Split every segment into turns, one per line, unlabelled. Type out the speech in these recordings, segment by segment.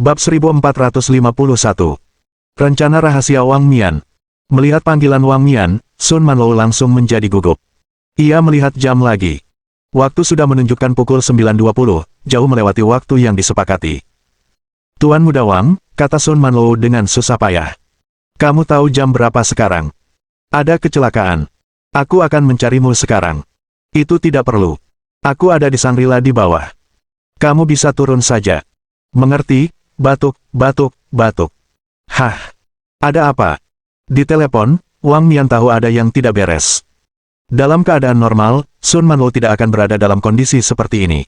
Bab 1451. Rencana rahasia Wang Mian. Melihat panggilan Wang Mian, Sun Manlou langsung menjadi gugup. Ia melihat jam lagi. Waktu sudah menunjukkan pukul 9.20, jauh melewati waktu yang disepakati. Tuan Muda Wang, kata Sun Manlou dengan susah payah. Kamu tahu jam berapa sekarang? Ada kecelakaan. Aku akan mencarimu sekarang. Itu tidak perlu. Aku ada di Shangri-La di bawah. Kamu bisa turun saja. Mengerti? Batuk, batuk, batuk. Hah? Ada apa? Di telepon, Wang Mian tahu ada yang tidak beres. Dalam keadaan normal, Sun Manlou tidak akan berada dalam kondisi seperti ini.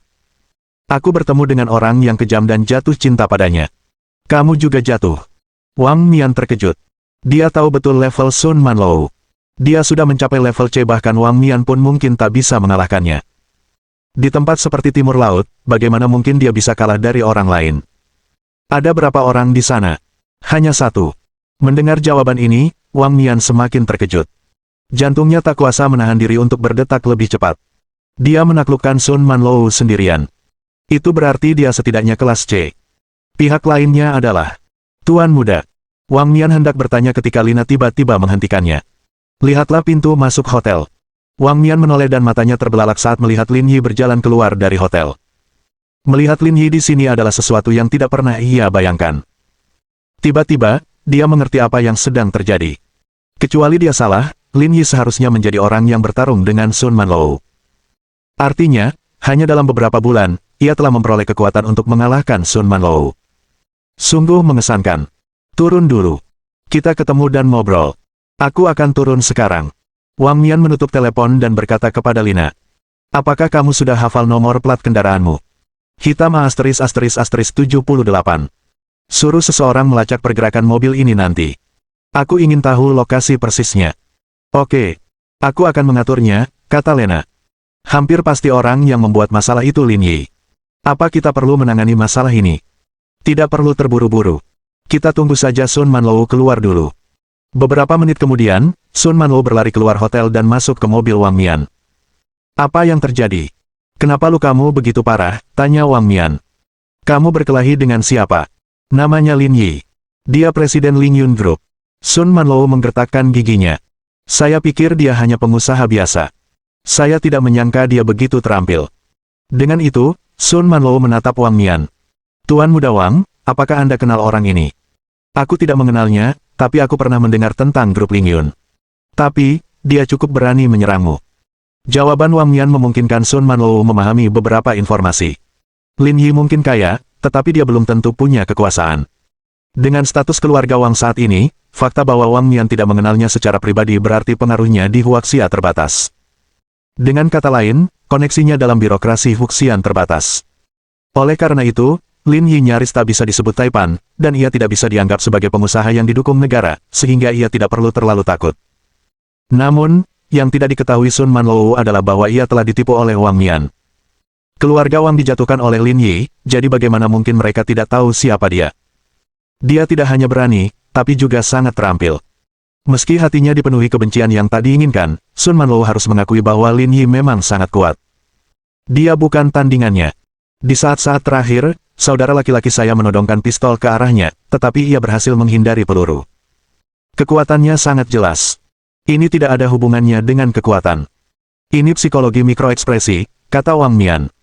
Aku bertemu dengan orang yang kejam dan jatuh cinta padanya. Kamu juga jatuh. Wang Mian terkejut. Dia tahu betul level Sun Manlou. Dia sudah mencapai level C, bahkan Wang Mian pun mungkin tak bisa mengalahkannya. Di tempat seperti Timur Laut, bagaimana mungkin dia bisa kalah dari orang lain? Ada berapa orang di sana? Hanya satu. Mendengar jawaban ini, Wang Mian semakin terkejut. Jantungnya tak kuasa menahan diri untuk berdetak lebih cepat. Dia menaklukkan Sun Manlou sendirian. Itu berarti dia setidaknya kelas C. Pihak lainnya adalah Tuan Muda. Wang Mian hendak bertanya ketika Lina tiba-tiba menghentikannya. Lihatlah pintu masuk hotel. Wang Mian menoleh dan matanya terbelalak saat melihat Lin Yi berjalan keluar dari hotel. Melihat Lin Yi di sini adalah sesuatu yang tidak pernah ia bayangkan. Tiba-tiba, dia mengerti apa yang sedang terjadi. Kecuali dia salah, Lin Yi seharusnya menjadi orang yang bertarung dengan Sun Manlou. Artinya, hanya dalam beberapa bulan, ia telah memperoleh kekuatan untuk mengalahkan Sun Manlou. Sungguh mengesankan. Turun dulu. Kita ketemu dan ngobrol. Aku akan turun sekarang. Wang Mian menutup telepon dan berkata kepada Lina. Apakah kamu sudah hafal nomor plat kendaraanmu? Hitam ***78. Suruh seseorang melacak pergerakan mobil ini nanti. Aku ingin tahu lokasi persisnya. Oke. Aku akan mengaturnya, kata Lena. Hampir pasti orang yang membuat masalah itu Lin Yi. Apa kita perlu menangani masalah ini? Tidak perlu terburu-buru. Kita tunggu saja Sun Manlou keluar dulu. Beberapa menit kemudian, Sun Manlou berlari keluar hotel dan masuk ke mobil Wang Mian. Apa yang terjadi? Kenapa lukamu begitu parah? Tanya Wang Mian. Kamu berkelahi dengan siapa? Namanya Lin Yi. Dia presiden Ling Yun Group. Sun Manlou menggertakkan giginya. Saya pikir dia hanya pengusaha biasa. Saya tidak menyangka dia begitu terampil. Dengan itu, Sun Manlou menatap Wang Mian. Tuan Muda Wang, apakah Anda kenal orang ini? Aku tidak mengenalnya, tapi aku pernah mendengar tentang grup Ling Yun. Tapi, dia cukup berani menyerangmu. Jawaban Wang Mian memungkinkan Sun Manlou memahami beberapa informasi. Lin Yi mungkin kaya, tetapi dia belum tentu punya kekuasaan. Dengan status keluarga Wang saat ini, fakta bahwa Wang Mian tidak mengenalnya secara pribadi berarti pengaruhnya di Huaxia terbatas. Dengan kata lain, koneksinya dalam birokrasi Huaxian terbatas. Oleh karena itu, Lin Yi nyaris tak bisa disebut Taipan, dan ia tidak bisa dianggap sebagai pengusaha yang didukung negara, sehingga ia tidak perlu terlalu takut. Namun, yang tidak diketahui Sun Manlou adalah bahwa ia telah ditipu oleh Wang Mian. Keluarga Wang dijatuhkan oleh Lin Yi, jadi bagaimana mungkin mereka tidak tahu siapa dia? Dia tidak hanya berani, tapi juga sangat terampil. Meski hatinya dipenuhi kebencian yang tak diinginkan, Sun Manlou harus mengakui bahwa Lin Yi memang sangat kuat. Dia bukan tandingannya. Di saat-saat terakhir, saudara laki-laki saya menodongkan pistol ke arahnya, tetapi ia berhasil menghindari peluru. Kekuatannya sangat jelas. Ini tidak ada hubungannya dengan kekuatan. Ini psikologi mikroekspresi, kata Wang Mian.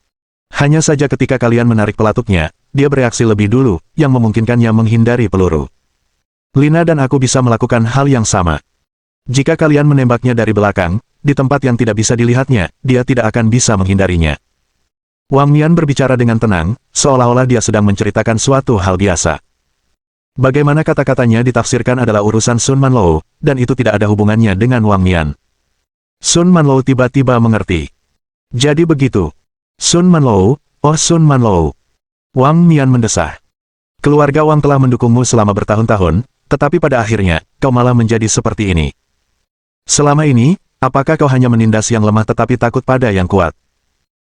Hanya saja ketika kalian menarik pelatuknya, dia bereaksi lebih dulu, yang memungkinkannya menghindari peluru. Lina dan aku bisa melakukan hal yang sama. Jika kalian menembaknya dari belakang, di tempat yang tidak bisa dilihatnya, dia tidak akan bisa menghindarinya. Wang Mian berbicara dengan tenang, seolah-olah dia sedang menceritakan suatu hal biasa. Bagaimana kata-katanya ditafsirkan adalah urusan Sun Manlou, dan itu tidak ada hubungannya dengan Wang Mian. Sun Manlou tiba-tiba mengerti. Jadi begitu. Sun Manlou, oh Sun Manlou. Wang Mian mendesah. Keluarga Wang telah mendukungmu selama bertahun-tahun, tetapi pada akhirnya, kau malah menjadi seperti ini. Selama ini, apakah kau hanya menindas yang lemah tetapi takut pada yang kuat?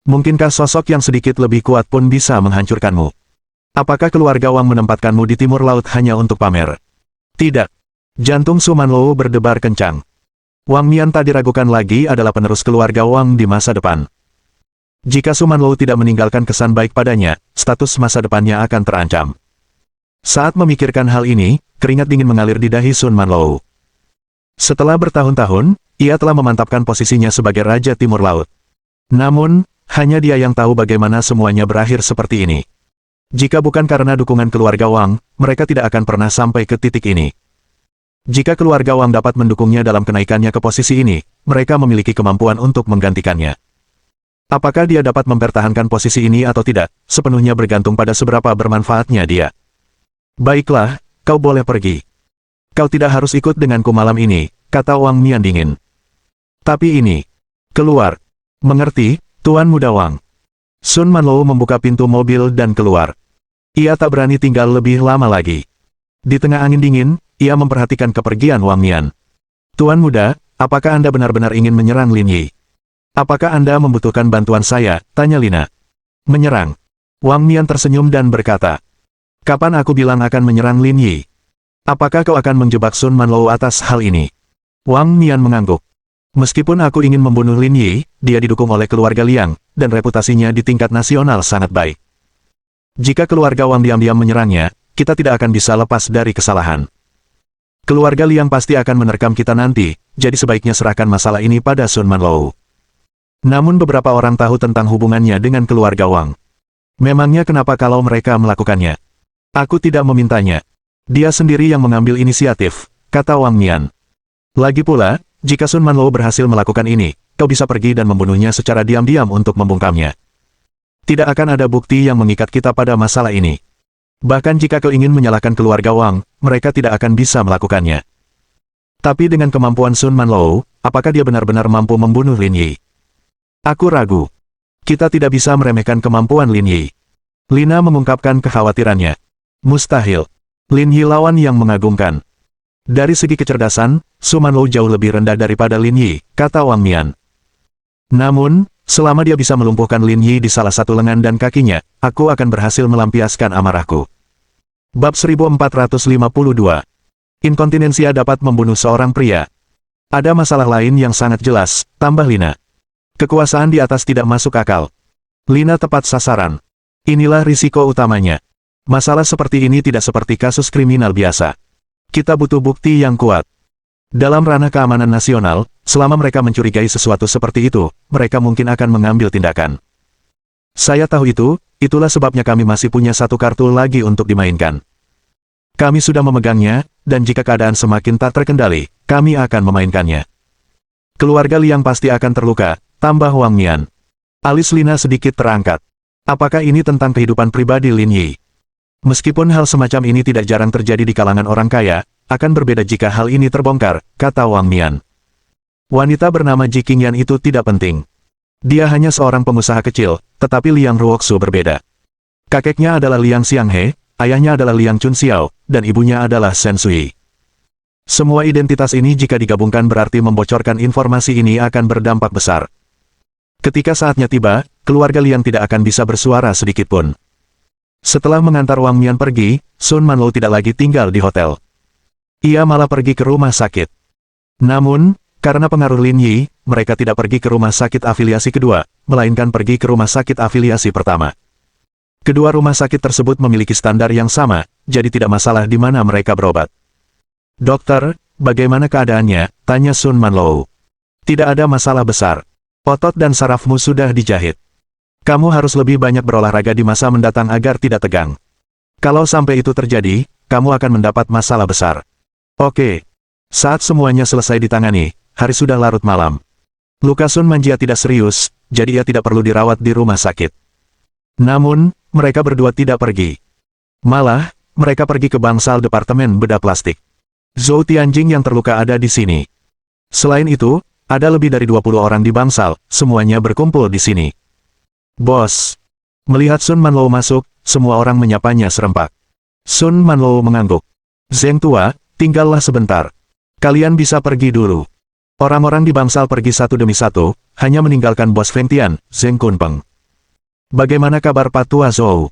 Mungkinkah sosok yang sedikit lebih kuat pun bisa menghancurkanmu? Apakah keluarga Wang menempatkanmu di Timur Laut hanya untuk pamer? Tidak. Jantung Sun Manlou berdebar kencang. Wang Mian tak diragukan lagi adalah penerus keluarga Wang di masa depan. Jika Sun Manlou tidak meninggalkan kesan baik padanya, status masa depannya akan terancam. Saat memikirkan hal ini, keringat dingin mengalir di dahi Sun Manlou. Setelah bertahun-tahun, ia telah memantapkan posisinya sebagai Raja Timur Laut. Namun, hanya dia yang tahu bagaimana semuanya berakhir seperti ini. Jika bukan karena dukungan keluarga Wang, mereka tidak akan pernah sampai ke titik ini. Jika keluarga Wang dapat mendukungnya dalam kenaikannya ke posisi ini, mereka memiliki kemampuan untuk menggantikannya. Apakah dia dapat mempertahankan posisi ini atau tidak, sepenuhnya bergantung pada seberapa bermanfaatnya dia. Baiklah, kau boleh pergi. Kau tidak harus ikut denganku malam ini, kata Wang Mian dingin. Tapi ini, keluar. Mengerti, Tuan Muda Wang. Sun Manlou membuka pintu mobil dan keluar. Ia tak berani tinggal lebih lama lagi. Di tengah angin dingin, ia memperhatikan kepergian Wang Mian. Tuan Muda, apakah Anda benar-benar ingin menyerang Lin Yi? Apakah Anda membutuhkan bantuan saya? Tanya Lina. Menyerang. Wang Mian tersenyum dan berkata, kapan aku bilang akan menyerang Lin Yi? Apakah kau akan menjebak Sun Manlou atas hal ini? Wang Mian mengangguk. Meskipun aku ingin membunuh Lin Yi, dia didukung oleh keluarga Liang, dan reputasinya di tingkat nasional sangat baik. Jika keluarga Wang diam-diam menyerangnya, kita tidak akan bisa lepas dari kesalahan. Keluarga Liang pasti akan menerkam kita nanti, jadi sebaiknya serahkan masalah ini pada Sun Manlou. Namun beberapa orang tahu tentang hubungannya dengan keluarga Wang. Memangnya kenapa kalau mereka melakukannya? Aku tidak memintanya. Dia sendiri yang mengambil inisiatif, kata Wang Mian. Lagi pula, jika Sun Manlou berhasil melakukan ini, kau bisa pergi dan membunuhnya secara diam-diam untuk membungkamnya. Tidak akan ada bukti yang mengikat kita pada masalah ini. Bahkan jika kau ingin menyalahkan keluarga Wang, mereka tidak akan bisa melakukannya. Tapi dengan kemampuan Sun Manlou, apakah dia benar-benar mampu membunuh Lin Yi? Aku ragu. Kita tidak bisa meremehkan kemampuan Lin Yi. Lina mengungkapkan kekhawatirannya. Mustahil. Lin Yi lawan yang mengagumkan. Dari segi kecerdasan, Sun Manlou jauh lebih rendah daripada Lin Yi, kata Wang Mian. Namun, selama dia bisa melumpuhkan Lin Yi di salah satu lengan dan kakinya, aku akan berhasil melampiaskan amarahku. Bab 1452. Inkontinensia dapat membunuh seorang pria. Ada masalah lain yang sangat jelas, tambah Lina. Kekuasaan di atas tidak masuk akal. Lina tepat sasaran. Inilah risiko utamanya. Masalah seperti ini tidak seperti kasus kriminal biasa. Kita butuh bukti yang kuat. Dalam ranah keamanan nasional, selama mereka mencurigai sesuatu seperti itu, mereka mungkin akan mengambil tindakan. Saya tahu itu, itulah sebabnya kami masih punya satu kartu lagi untuk dimainkan. Kami sudah memegangnya, dan jika keadaan semakin tak terkendali, kami akan memainkannya. Keluarga Liang pasti akan terluka, tambah Wang Mian. Alis Lina sedikit terangkat. Apakah ini tentang kehidupan pribadi Lin Yi? Meskipun hal semacam ini tidak jarang terjadi di kalangan orang kaya, akan berbeda jika hal ini terbongkar, kata Wang Mian. Wanita bernama Ji Qingyan itu tidak penting. Dia hanya seorang pengusaha kecil, tetapi Liang Ruoxu berbeda. Kakeknya adalah Liang Xianghe, ayahnya adalah Liang Chunxiao, dan ibunya adalah Shen Sui. Semua identitas ini jika digabungkan berarti membocorkan informasi ini akan berdampak besar. Ketika saatnya tiba, keluarga Liang tidak akan bisa bersuara sedikitpun. Setelah mengantar Wang Mian pergi, Sun Manlou tidak lagi tinggal di hotel. Ia malah pergi ke rumah sakit. Namun, karena pengaruh Lin Yi, mereka tidak pergi ke rumah sakit afiliasi kedua, melainkan pergi ke rumah sakit afiliasi pertama. Kedua rumah sakit tersebut memiliki standar yang sama, jadi tidak masalah di mana mereka berobat. Dokter, bagaimana keadaannya? Tanya Sun Manlou. Tidak ada masalah besar. Otot dan sarafmu sudah dijahit. Kamu harus lebih banyak berolahraga di masa mendatang agar tidak tegang. Kalau sampai itu terjadi, kamu akan mendapat masalah besar. Oke. Saat semuanya selesai ditangani, hari sudah larut malam. Luka Sun Manjia tidak serius, jadi ia tidak perlu dirawat di rumah sakit. Namun, mereka berdua tidak pergi. Malah, mereka pergi ke bangsal departemen bedah plastik. Zhou Tianjing yang terluka ada di sini. Selain itu, ada lebih dari 20 orang di bangsal, semuanya berkumpul di sini. Bos. Melihat Sun Manlou masuk, semua orang menyapanya serempak. Sun Manlou mengangguk. Zheng tua, tinggallah sebentar. Kalian bisa pergi dulu. Orang-orang di bangsal pergi satu demi satu, hanya meninggalkan bos Feng Tian, Zheng Kunpeng. Bagaimana kabar Pak Tua Zhou?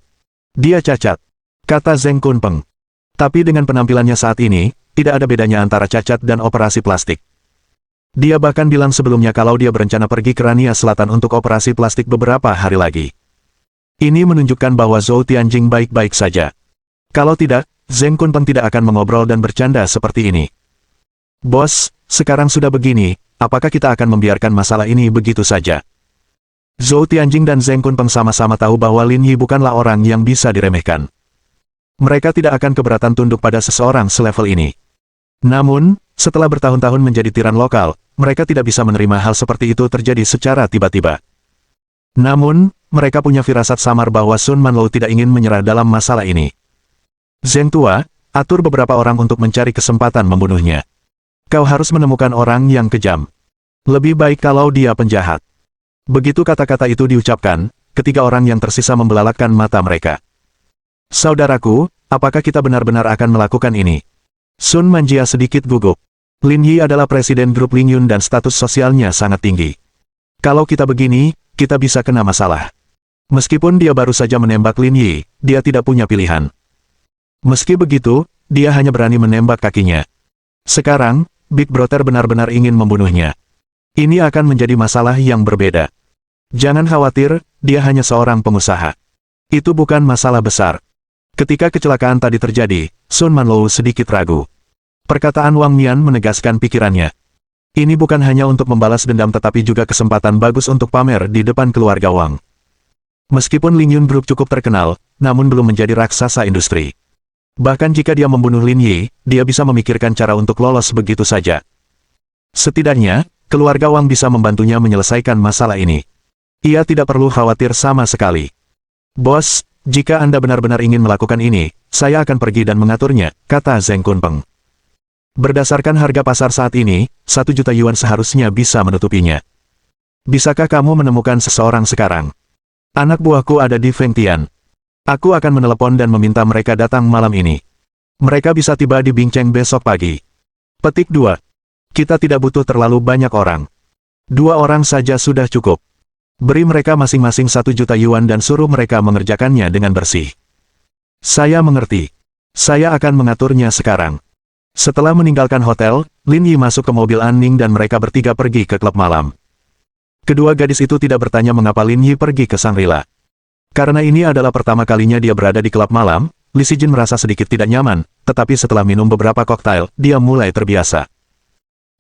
Dia cacat, kata Zheng Kunpeng. Tapi dengan penampilannya saat ini, tidak ada bedanya antara cacat dan operasi plastik. Dia bahkan bilang sebelumnya kalau dia berencana pergi ke Rania Selatan untuk operasi plastik beberapa hari lagi. Ini menunjukkan bahwa Zhou Tianjing baik-baik saja. Kalau tidak, Zheng Kunpeng tidak akan mengobrol dan bercanda seperti ini. Bos, sekarang sudah begini, apakah kita akan membiarkan masalah ini begitu saja? Zhou Tianjing dan Zheng Kunpeng sama-sama tahu bahwa Lin Yi bukanlah orang yang bisa diremehkan. Mereka tidak akan keberatan tunduk pada seseorang selevel ini. Namun, setelah bertahun-tahun menjadi tiran lokal, mereka tidak bisa menerima hal seperti itu terjadi secara tiba-tiba. Namun, mereka punya firasat samar bahwa Sun Manlou tidak ingin menyerah dalam masalah ini. Zheng tua, atur beberapa orang untuk mencari kesempatan membunuhnya. Kau harus menemukan orang yang kejam. Lebih baik kalau dia penjahat. Begitu kata-kata itu diucapkan, ketiga orang yang tersisa membelalakkan mata mereka. Saudaraku, apakah kita benar-benar akan melakukan ini? Sun Manjia sedikit gugup. Lin Yi adalah presiden grup Ling Yun dan status sosialnya sangat tinggi. Kalau kita begini, kita bisa kena masalah. Meskipun dia baru saja menembak Lin Yi, dia tidak punya pilihan. Meski begitu, dia hanya berani menembak kakinya. Sekarang, Big Brother benar-benar ingin membunuhnya. Ini akan menjadi masalah yang berbeda. Jangan khawatir, dia hanya seorang pengusaha. Itu bukan masalah besar. Ketika kecelakaan tadi terjadi, Sun Manlou sedikit ragu. Perkataan Wang Mian menegaskan pikirannya. Ini bukan hanya untuk membalas dendam tetapi juga kesempatan bagus untuk pamer di depan keluarga Wang. Meskipun Ling Yun Group cukup terkenal, namun belum menjadi raksasa industri. Bahkan jika dia membunuh Lin Yi, dia bisa memikirkan cara untuk lolos begitu saja. Setidaknya, keluarga Wang bisa membantunya menyelesaikan masalah ini. Ia tidak perlu khawatir sama sekali. Bos, jika Anda benar-benar ingin melakukan ini, saya akan pergi dan mengaturnya, kata Zheng Kunpeng. Berdasarkan harga pasar saat ini, 1 juta yuan seharusnya bisa menutupinya. Bisakah kamu menemukan seseorang sekarang? Anak buahku ada di Fengtian. Aku akan menelepon dan meminta mereka datang malam ini. Mereka bisa tiba di Bingcheng besok pagi. Petik 2. Kita tidak butuh terlalu banyak orang. 2 orang saja sudah cukup. Beri mereka masing-masing 1 juta yuan dan suruh mereka mengerjakannya dengan bersih. Saya mengerti. Saya akan mengaturnya sekarang. Setelah meninggalkan hotel, Lin Yi masuk ke mobil An Ning dan mereka bertiga pergi ke klub malam. Kedua gadis itu tidak bertanya mengapa Lin Yi pergi ke Shangri-La. Karena ini adalah pertama kalinya dia berada di klub malam, Li Sijin merasa sedikit tidak nyaman, tetapi setelah minum beberapa koktail, dia mulai terbiasa.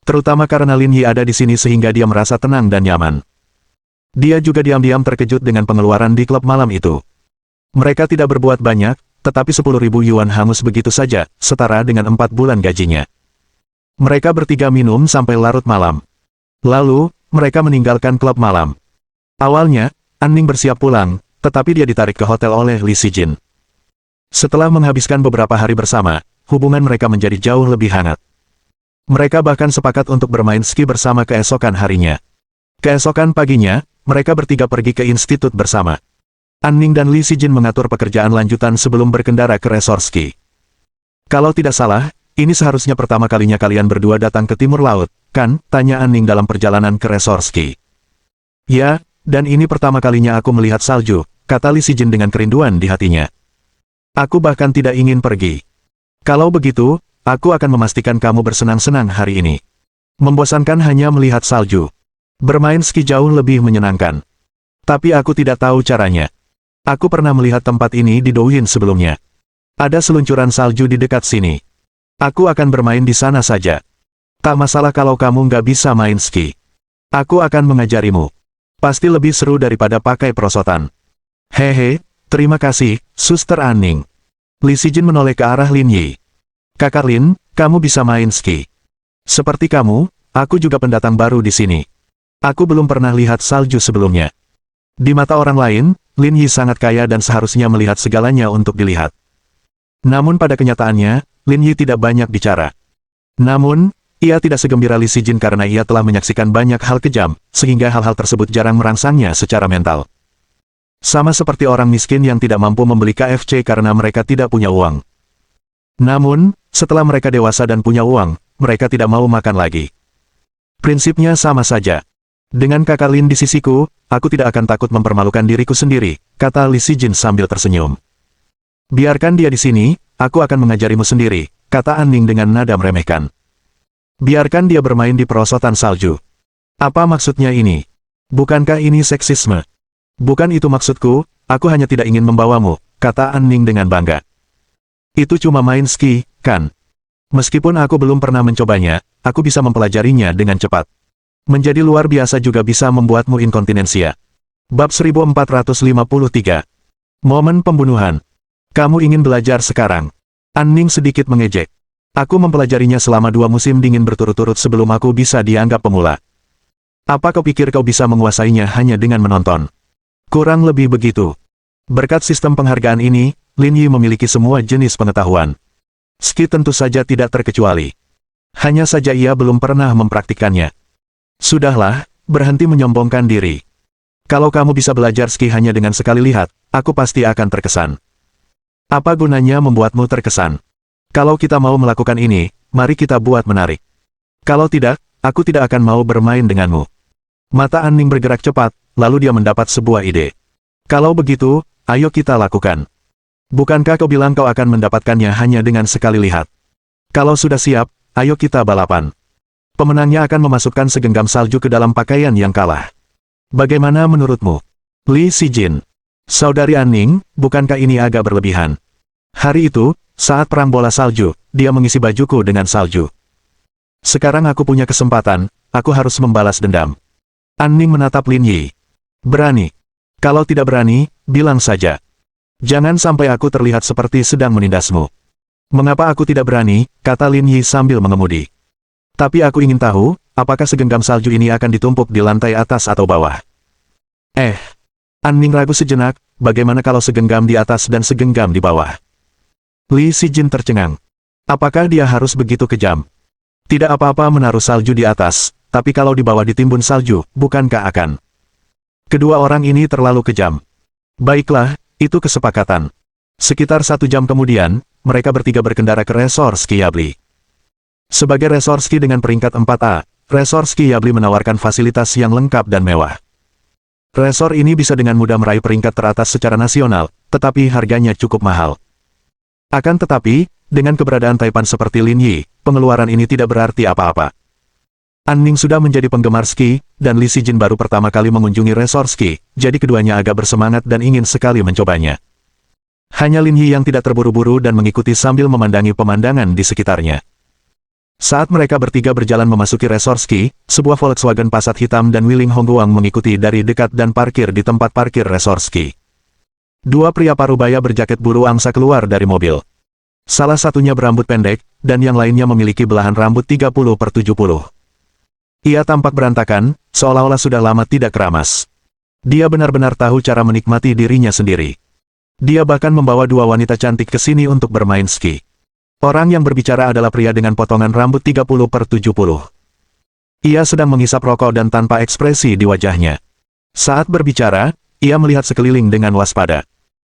Terutama karena Lin Yi ada di sini sehingga dia merasa tenang dan nyaman. Dia juga diam-diam terkejut dengan pengeluaran di klub malam itu. Mereka tidak berbuat banyak, tetapi 10.000 yuan hangus begitu saja, setara dengan 4 bulan gajinya. Mereka bertiga minum sampai larut malam. Lalu, mereka meninggalkan klub malam. Awalnya, An Ning bersiap pulang, tetapi dia ditarik ke hotel oleh Li Sijin. Setelah menghabiskan beberapa hari bersama, hubungan mereka menjadi jauh lebih hangat. Mereka bahkan sepakat untuk bermain ski bersama keesokan harinya. Keesokan paginya, mereka bertiga pergi ke institut bersama. An Ning dan Li Sijin mengatur pekerjaan lanjutan sebelum berkendara ke resort ski. Kalau tidak salah, ini seharusnya pertama kalinya kalian berdua datang ke timur laut, kan? Tanya An Ning dalam perjalanan ke resort ski. Ya, dan ini pertama kalinya aku melihat salju, kata Li Sijin dengan kerinduan di hatinya. Aku bahkan tidak ingin pergi. Kalau begitu, aku akan memastikan kamu bersenang-senang hari ini. Membosankan hanya melihat salju. Bermain ski jauh lebih menyenangkan. Tapi aku tidak tahu caranya. Aku pernah melihat tempat ini di Douyin sebelumnya. Ada seluncuran salju di dekat sini. Aku akan bermain di sana saja. Tak masalah kalau kamu nggak bisa main ski. Aku akan mengajarimu. Pasti lebih seru daripada pakai perosotan. Hehe, terima kasih, Suster An Ning. Li Sijin menoleh ke arah Lin Yi. Kakak Lin, kamu bisa main ski. Seperti kamu, aku juga pendatang baru di sini. Aku belum pernah lihat salju sebelumnya. Di mata orang lain, Lin Yi sangat kaya dan seharusnya melihat segalanya untuk dilihat. Namun pada kenyataannya, Lin Yi tidak banyak bicara. Namun, ia tidak segembira Li Sijin karena ia telah menyaksikan banyak hal kejam, sehingga hal-hal tersebut jarang merangsangnya secara mental. Sama seperti orang miskin yang tidak mampu membeli KFC karena mereka tidak punya uang. Namun, setelah mereka dewasa dan punya uang, mereka tidak mau makan lagi. Prinsipnya sama saja. Dengan kakak Lin di sisiku, aku tidak akan takut mempermalukan diriku sendiri, kata Li Sijin sambil tersenyum. Biarkan dia di sini, aku akan mengajarimu sendiri, kata An Ning dengan nada meremehkan. Biarkan dia bermain di perosotan salju. Apa maksudnya ini? Bukankah ini seksisme? Bukan itu maksudku, aku hanya tidak ingin membawamu, kata An Ning dengan bangga. Itu cuma main ski, kan? Meskipun aku belum pernah mencobanya, aku bisa mempelajarinya dengan cepat. Menjadi luar biasa juga bisa membuatmu inkontinensia. Bab 1453. Momen pembunuhan. Kamu ingin belajar sekarang? An-Ning sedikit mengejek. Aku mempelajarinya selama 2 musim dingin berturut-turut sebelum aku bisa dianggap pemula. Apa kau pikir kau bisa menguasainya hanya dengan menonton? Kurang lebih begitu. Berkat sistem penghargaan ini, Lin Yi memiliki semua jenis pengetahuan. Ski tentu saja tidak terkecuali. Hanya saja ia belum pernah mempraktikkannya. Sudahlah, berhenti menyombongkan diri. Kalau kamu bisa belajar ski hanya dengan sekali lihat, aku pasti akan terkesan. Apa gunanya membuatmu terkesan? Kalau kita mau melakukan ini, mari kita buat menarik. Kalau tidak, aku tidak akan mau bermain denganmu. Mata An-Ning bergerak cepat, lalu dia mendapat sebuah ide. Kalau begitu, ayo kita lakukan. Bukankah kau bilang kau akan mendapatkannya hanya dengan sekali lihat? Kalau sudah siap, ayo kita balapan. Pemenangnya akan memasukkan segenggam salju ke dalam pakaian yang kalah. Bagaimana menurutmu? Li Sijin. Saudari An-Ning, bukankah ini agak berlebihan? Hari itu, saat perang bola salju, dia mengisi bajuku dengan salju. Sekarang aku punya kesempatan, aku harus membalas dendam. An-Ning menatap Lin Yi. Berani. Kalau tidak berani, bilang saja. Jangan sampai aku terlihat seperti sedang menindasmu. Mengapa aku tidak berani, kata Lin Yi sambil mengemudi. Tapi aku ingin tahu, apakah segenggam salju ini akan ditumpuk di lantai atas atau bawah? An-Ning ragu sejenak, bagaimana kalau segenggam di atas dan segenggam di bawah? Li Sijin tercengang. Apakah dia harus begitu kejam? Tidak apa-apa menaruh salju di atas, tapi kalau di bawah ditimbun salju, bukankah akan? Kedua orang ini terlalu kejam. Baiklah, itu kesepakatan. Sekitar 1 jam kemudian, mereka bertiga berkendara ke resor ski Yabli. Sebagai resor ski dengan peringkat 4A, resor ski Yabli menawarkan fasilitas yang lengkap dan mewah. Resor ini bisa dengan mudah meraih peringkat teratas secara nasional, tetapi harganya cukup mahal. Akan tetapi, dengan keberadaan Taipan seperti Lin Yi, pengeluaran ini tidak berarti apa-apa. An-Ning sudah menjadi penggemar ski, dan Li Sijin baru pertama kali mengunjungi resor ski, jadi keduanya agak bersemangat dan ingin sekali mencobanya. Hanya Lin Yi yang tidak terburu-buru dan mengikuti sambil memandangi pemandangan di sekitarnya. Saat mereka bertiga berjalan memasuki resor ski, sebuah Volkswagen Passat hitam dan Wiling Hongguang mengikuti dari dekat dan parkir di tempat parkir resor ski. 2 pria parubaya berjaket bulu angsa keluar dari mobil. Salah satunya berambut pendek, dan yang lainnya memiliki belahan rambut 30/70. Ia tampak berantakan, seolah-olah sudah lama tidak keramas. Dia benar-benar tahu cara menikmati dirinya sendiri. Dia bahkan membawa 2 wanita cantik ke sini untuk bermain ski. Orang yang berbicara adalah pria dengan potongan rambut 30/70. Ia sedang menghisap rokok dan tanpa ekspresi di wajahnya. Saat berbicara, ia melihat sekeliling dengan waspada.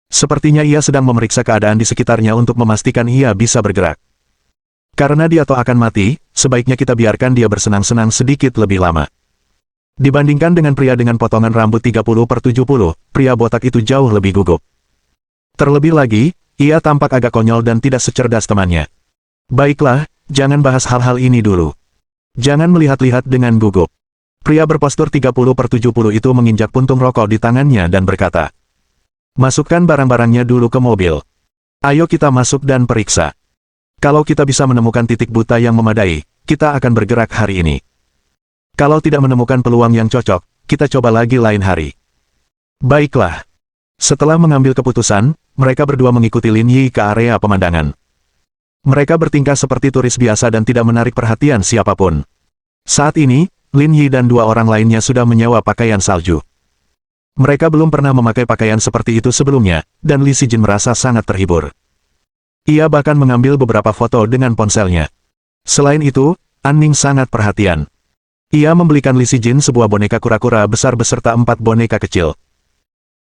Sepertinya ia sedang memeriksa keadaan di sekitarnya untuk memastikan ia bisa bergerak. Karena dia tahu akan mati, sebaiknya kita biarkan dia bersenang-senang sedikit lebih lama. Dibandingkan dengan pria dengan potongan rambut 30/70, pria botak itu jauh lebih gugup. Terlebih lagi, ia tampak agak konyol dan tidak secerdas temannya. Baiklah, jangan bahas hal-hal ini dulu. Jangan melihat-lihat dengan gugup. Pria berpostur 30/70 itu menginjak puntung rokok di tangannya dan berkata, "Masukkan barang-barangnya dulu ke mobil. Ayo kita masuk dan periksa. Kalau kita bisa menemukan titik buta yang memadai, kita akan bergerak hari ini. Kalau tidak menemukan peluang yang cocok, kita coba lagi lain hari." Baiklah. Setelah mengambil keputusan, mereka berdua mengikuti Lin Yi ke area pemandangan. Mereka bertingkah seperti turis biasa dan tidak menarik perhatian siapapun. Saat ini, Lin Yi dan 2 orang lainnya sudah menyewa pakaian salju. Mereka belum pernah memakai pakaian seperti itu sebelumnya, dan Li Sijin merasa sangat terhibur. Ia bahkan mengambil beberapa foto dengan ponselnya. Selain itu, An-Ning sangat perhatian. Ia membelikan Li Sijin sebuah boneka kura-kura besar beserta 4 boneka kecil.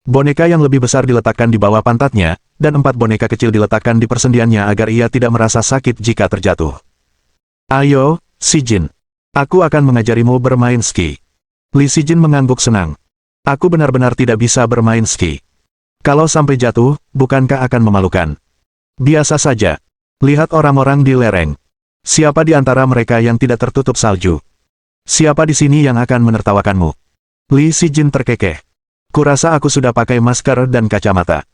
Boneka yang lebih besar diletakkan di bawah pantatnya, dan 4 boneka kecil diletakkan di persendiannya agar ia tidak merasa sakit jika terjatuh. "Ayo, Sijin. Aku akan mengajarimu bermain ski." Li Sijin mengangguk senang. "Aku benar-benar tidak bisa bermain ski. Kalau sampai jatuh, bukankah akan memalukan? Biasa saja. Lihat orang-orang di lereng. Siapa di antara mereka yang tidak tertutup salju? Siapa di sini yang akan menertawakanmu?" Li Sijin terkekeh. "Kurasa aku sudah pakai masker dan kacamata.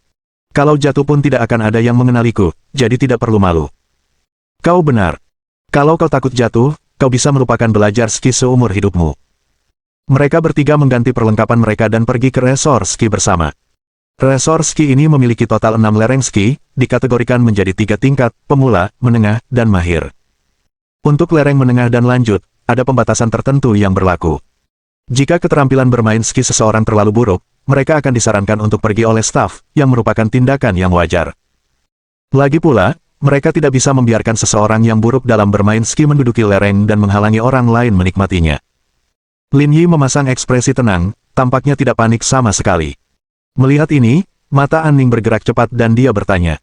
Kalau jatuh pun tidak akan ada yang mengenaliku, jadi tidak perlu malu. Kau benar. Kalau kau takut jatuh, kau bisa melupakan belajar ski seumur hidupmu. Mereka bertiga mengganti perlengkapan mereka dan pergi ke resor ski bersama. Resor ski ini memiliki total 6 lereng ski, dikategorikan menjadi 3 tingkat, pemula, menengah, dan mahir. Untuk lereng menengah dan lanjut, ada pembatasan tertentu yang berlaku. Jika keterampilan bermain ski seseorang terlalu buruk, mereka akan disarankan untuk pergi oleh staf, yang merupakan tindakan yang wajar. Lagi pula, mereka tidak bisa membiarkan seseorang yang buruk dalam bermain ski menduduki lereng dan menghalangi orang lain menikmatinya. Lin Yi memasang ekspresi tenang, tampaknya tidak panik sama sekali. Melihat ini, mata An Ning bergerak cepat dan dia bertanya.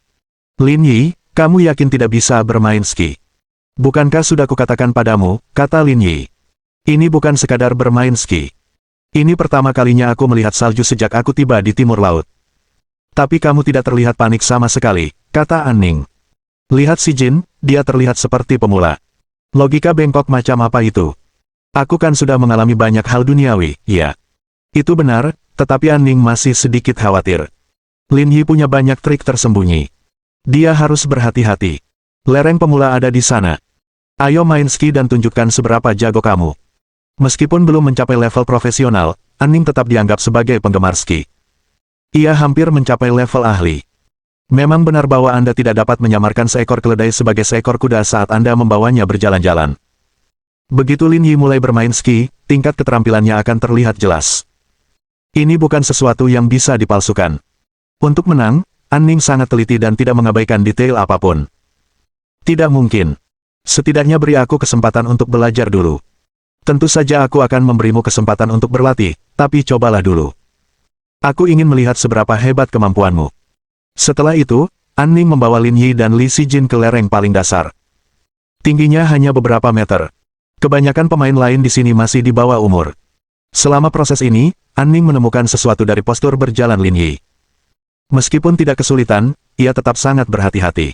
Lin Yi, kamu yakin tidak bisa bermain ski? Bukankah sudah kukatakan padamu, kata Lin Yi. Ini bukan sekadar bermain ski. Ini pertama kalinya aku melihat salju sejak aku tiba di timur laut. Tapi kamu tidak terlihat panik sama sekali, kata An Ning. Lihat si Jin, dia terlihat seperti pemula. Logika bengkok macam apa itu? Aku kan sudah mengalami banyak hal duniawi, ya. Itu benar, tetapi An Ning masih sedikit khawatir. Lin Yi punya banyak trik tersembunyi. Dia harus berhati-hati. Lereng pemula ada di sana. Ayo main ski dan tunjukkan seberapa jago kamu. Meskipun belum mencapai level profesional, An Ning tetap dianggap sebagai penggemar ski. Ia hampir mencapai level ahli. Memang benar bahwa Anda tidak dapat menyamarkan seekor keledai sebagai seekor kuda saat Anda membawanya berjalan-jalan. Begitu Lin Yi mulai bermain ski, tingkat keterampilannya akan terlihat jelas. Ini bukan sesuatu yang bisa dipalsukan. Untuk menang, An Ning sangat teliti dan tidak mengabaikan detail apapun. Tidak mungkin. Setidaknya beri aku kesempatan untuk belajar dulu. Tentu saja aku akan memberimu kesempatan untuk berlatih, tapi cobalah dulu. Aku ingin melihat seberapa hebat kemampuanmu. Setelah itu, An Ning membawa Lin Yi dan Li Sijin ke lereng paling dasar. Tingginya hanya beberapa meter. Kebanyakan pemain lain di sini masih di bawah umur. Selama proses ini, An Ning menemukan sesuatu dari postur berjalan Lin Yi. Meskipun tidak kesulitan, ia tetap sangat berhati-hati.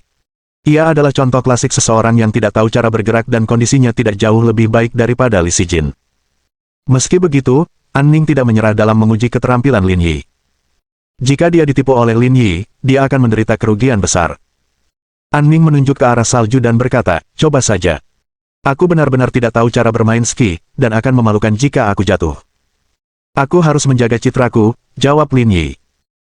Ia adalah contoh klasik seseorang yang tidak tahu cara bergerak dan kondisinya tidak jauh lebih baik daripada Li Sijin. Meski begitu, An Ning tidak menyerah dalam menguji keterampilan Lin Yi. Jika dia ditipu oleh Lin Yi, dia akan menderita kerugian besar. An Ning menunjuk ke arah salju dan berkata, coba saja. Aku benar-benar tidak tahu cara bermain ski, dan akan memalukan jika aku jatuh. Aku harus menjaga citraku, jawab Lin Yi.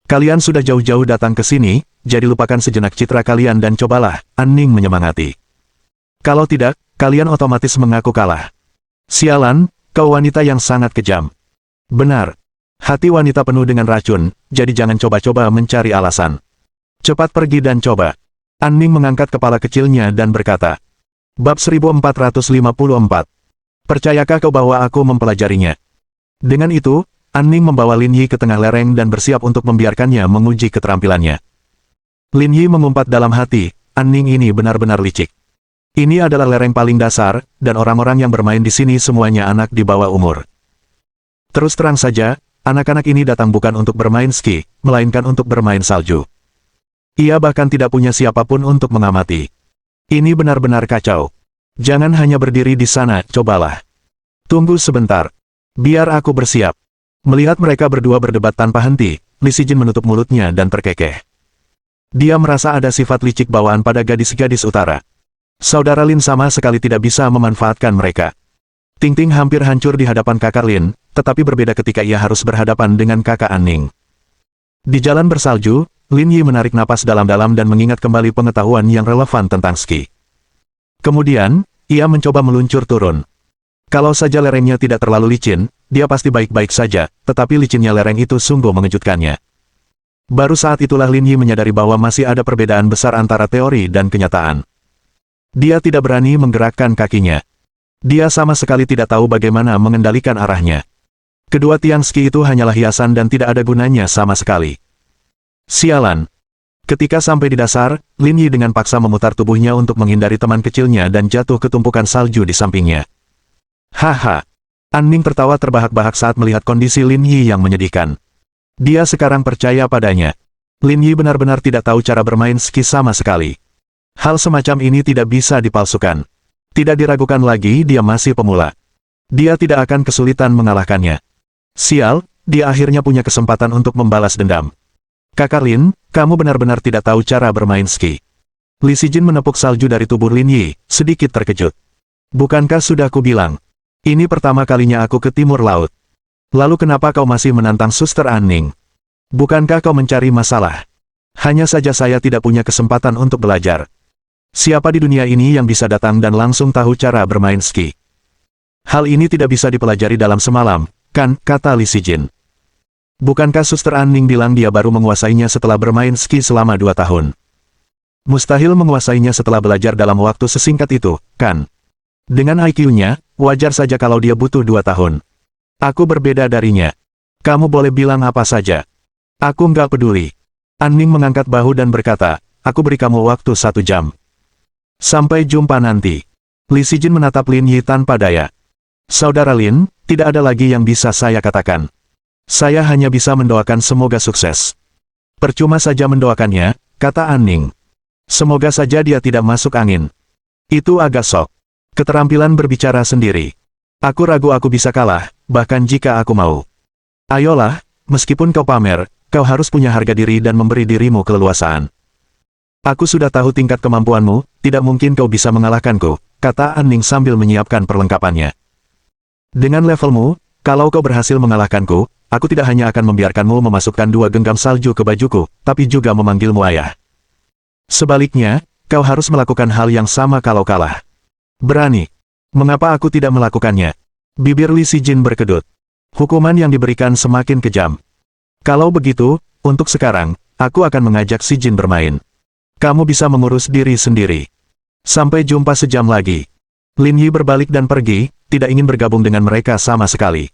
Kalian sudah jauh-jauh datang ke sini, jadi lupakan sejenak citra kalian dan cobalah, An Ning menyemangati. Kalau tidak, kalian otomatis mengaku kalah. Sialan, kau wanita yang sangat kejam. Benar. Hati wanita penuh dengan racun, jadi jangan coba-coba mencari alasan. Cepat pergi dan coba. An Ning mengangkat kepala kecilnya dan berkata. Bab 1454. Percayakah kau bahwa aku mempelajarinya? Dengan itu, An Ning membawa Lin Yi ke tengah lereng dan bersiap untuk membiarkannya menguji keterampilannya. Lin Yi mengumpat dalam hati, An Ning ini benar-benar licik. Ini adalah lereng paling dasar, dan orang-orang yang bermain di sini semuanya anak di bawah umur. Terus terang saja, anak-anak ini datang bukan untuk bermain ski, melainkan untuk bermain salju. Ia bahkan tidak punya siapapun untuk mengamati. Ini benar-benar kacau. Jangan hanya berdiri di sana, cobalah. Tunggu sebentar. Biar aku bersiap. Melihat mereka berdua berdebat tanpa henti, Li Sijin menutup mulutnya dan terkekeh. Dia merasa ada sifat licik bawaan pada gadis-gadis utara. Saudara Lin sama sekali tidak bisa memanfaatkan mereka. Ting Ting hampir hancur di hadapan kakak Lin, tetapi berbeda ketika ia harus berhadapan dengan kakak An Ning. Di jalan bersalju, Lin Yi menarik napas dalam-dalam dan mengingat kembali pengetahuan yang relevan tentang ski. Kemudian, ia mencoba meluncur turun. Kalau saja lerengnya tidak terlalu licin, dia pasti baik-baik saja, tetapi licinnya lereng itu sungguh mengejutkannya. Baru saat itulah Lin Yi menyadari bahwa masih ada perbedaan besar antara teori dan kenyataan. Dia tidak berani menggerakkan kakinya. Dia sama sekali tidak tahu bagaimana mengendalikan arahnya. Kedua tiang ski itu hanyalah hiasan dan tidak ada gunanya sama sekali. Sialan. Ketika sampai di dasar, Lin Yi dengan paksa memutar tubuhnya untuk menghindari teman kecilnya dan jatuh ke tumpukan salju di sampingnya. Haha. An Ning tertawa terbahak-bahak saat melihat kondisi Lin Yi yang menyedihkan. Dia sekarang percaya padanya. Lin Yi benar-benar tidak tahu cara bermain ski sama sekali. Hal semacam ini tidak bisa dipalsukan. Tidak diragukan lagi, dia masih pemula. Dia tidak akan kesulitan mengalahkannya. Sial, dia akhirnya punya kesempatan untuk membalas dendam. Kakak Lin, kamu benar-benar tidak tahu cara bermain ski. Li Sijin menepuk salju dari tubuh Lin Yi, sedikit terkejut. Bukankah sudah kubilang? Ini pertama kalinya aku ke timur laut. Lalu kenapa kau masih menantang Suster Anning? Bukankah kau mencari masalah? Hanya saja saya tidak punya kesempatan untuk belajar. Siapa di dunia ini yang bisa datang dan langsung tahu cara bermain ski? Hal ini tidak bisa dipelajari dalam semalam, kan, kata Li Sijin. Bukankah Suster Anning bilang dia baru menguasainya setelah bermain ski selama 2 tahun? Mustahil menguasainya setelah belajar dalam waktu sesingkat itu, kan? Dengan IQ-nya, wajar saja kalau dia butuh 2 tahun. Aku berbeda darinya. Kamu boleh bilang apa saja. Aku nggak peduli. Anning mengangkat bahu dan berkata, aku beri kamu waktu 1 jam. Sampai jumpa nanti. Li Sijin menatap Lin Yi tanpa daya. Saudara Lin, tidak ada lagi yang bisa saya katakan. Saya hanya bisa mendoakan semoga sukses. Percuma saja mendoakannya, kata Anning. Semoga saja dia tidak masuk angin. Itu agak sok. Keterampilan berbicara sendiri. Aku ragu aku bisa kalah, bahkan jika aku mau. Ayolah, meskipun kau pamer, kau harus punya harga diri dan memberi dirimu keleluasaan. Aku sudah tahu tingkat kemampuanmu, tidak mungkin kau bisa mengalahkanku, kata Anning sambil menyiapkan perlengkapannya. Dengan levelmu, kalau kau berhasil mengalahkanku, aku tidak hanya akan membiarkanmu memasukkan 2 genggam salju ke bajuku, tapi juga memanggilmu ayah. Sebaliknya, kau harus melakukan hal yang sama kalau kalah. Berani. Mengapa aku tidak melakukannya? Bibir Li Sijin berkedut. Hukuman yang diberikan semakin kejam. Kalau begitu, untuk sekarang, aku akan mengajak Sijin bermain. Kamu bisa mengurus diri sendiri. Sampai jumpa sejam lagi. Lin Yi berbalik dan pergi, tidak ingin bergabung dengan mereka sama sekali.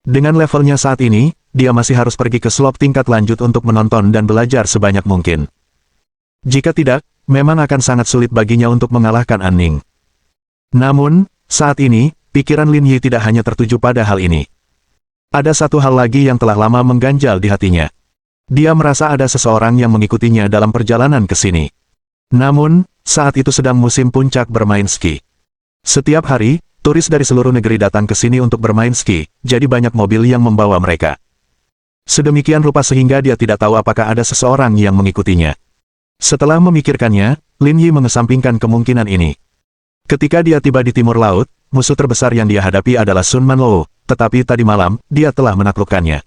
Dengan levelnya saat ini, dia masih harus pergi ke slop tingkat lanjut untuk menonton dan belajar sebanyak mungkin. Jika tidak, memang akan sangat sulit baginya untuk mengalahkan Anning. Namun, saat ini, pikiran Lin Yi tidak hanya tertuju pada hal ini. Ada satu hal lagi yang telah lama mengganjal di hatinya. Dia merasa ada seseorang yang mengikutinya dalam perjalanan ke sini. Namun, saat itu sedang musim puncak bermain ski. Setiap hari, turis dari seluruh negeri datang ke sini untuk bermain ski, jadi banyak mobil yang membawa mereka. Sedemikian rupa sehingga dia tidak tahu apakah ada seseorang yang mengikutinya. Setelah memikirkannya, Lin Yi mengesampingkan kemungkinan ini. Ketika dia tiba di timur laut, musuh terbesar yang dia hadapi adalah Sun Manlou, tetapi tadi malam, dia telah menaklukkannya.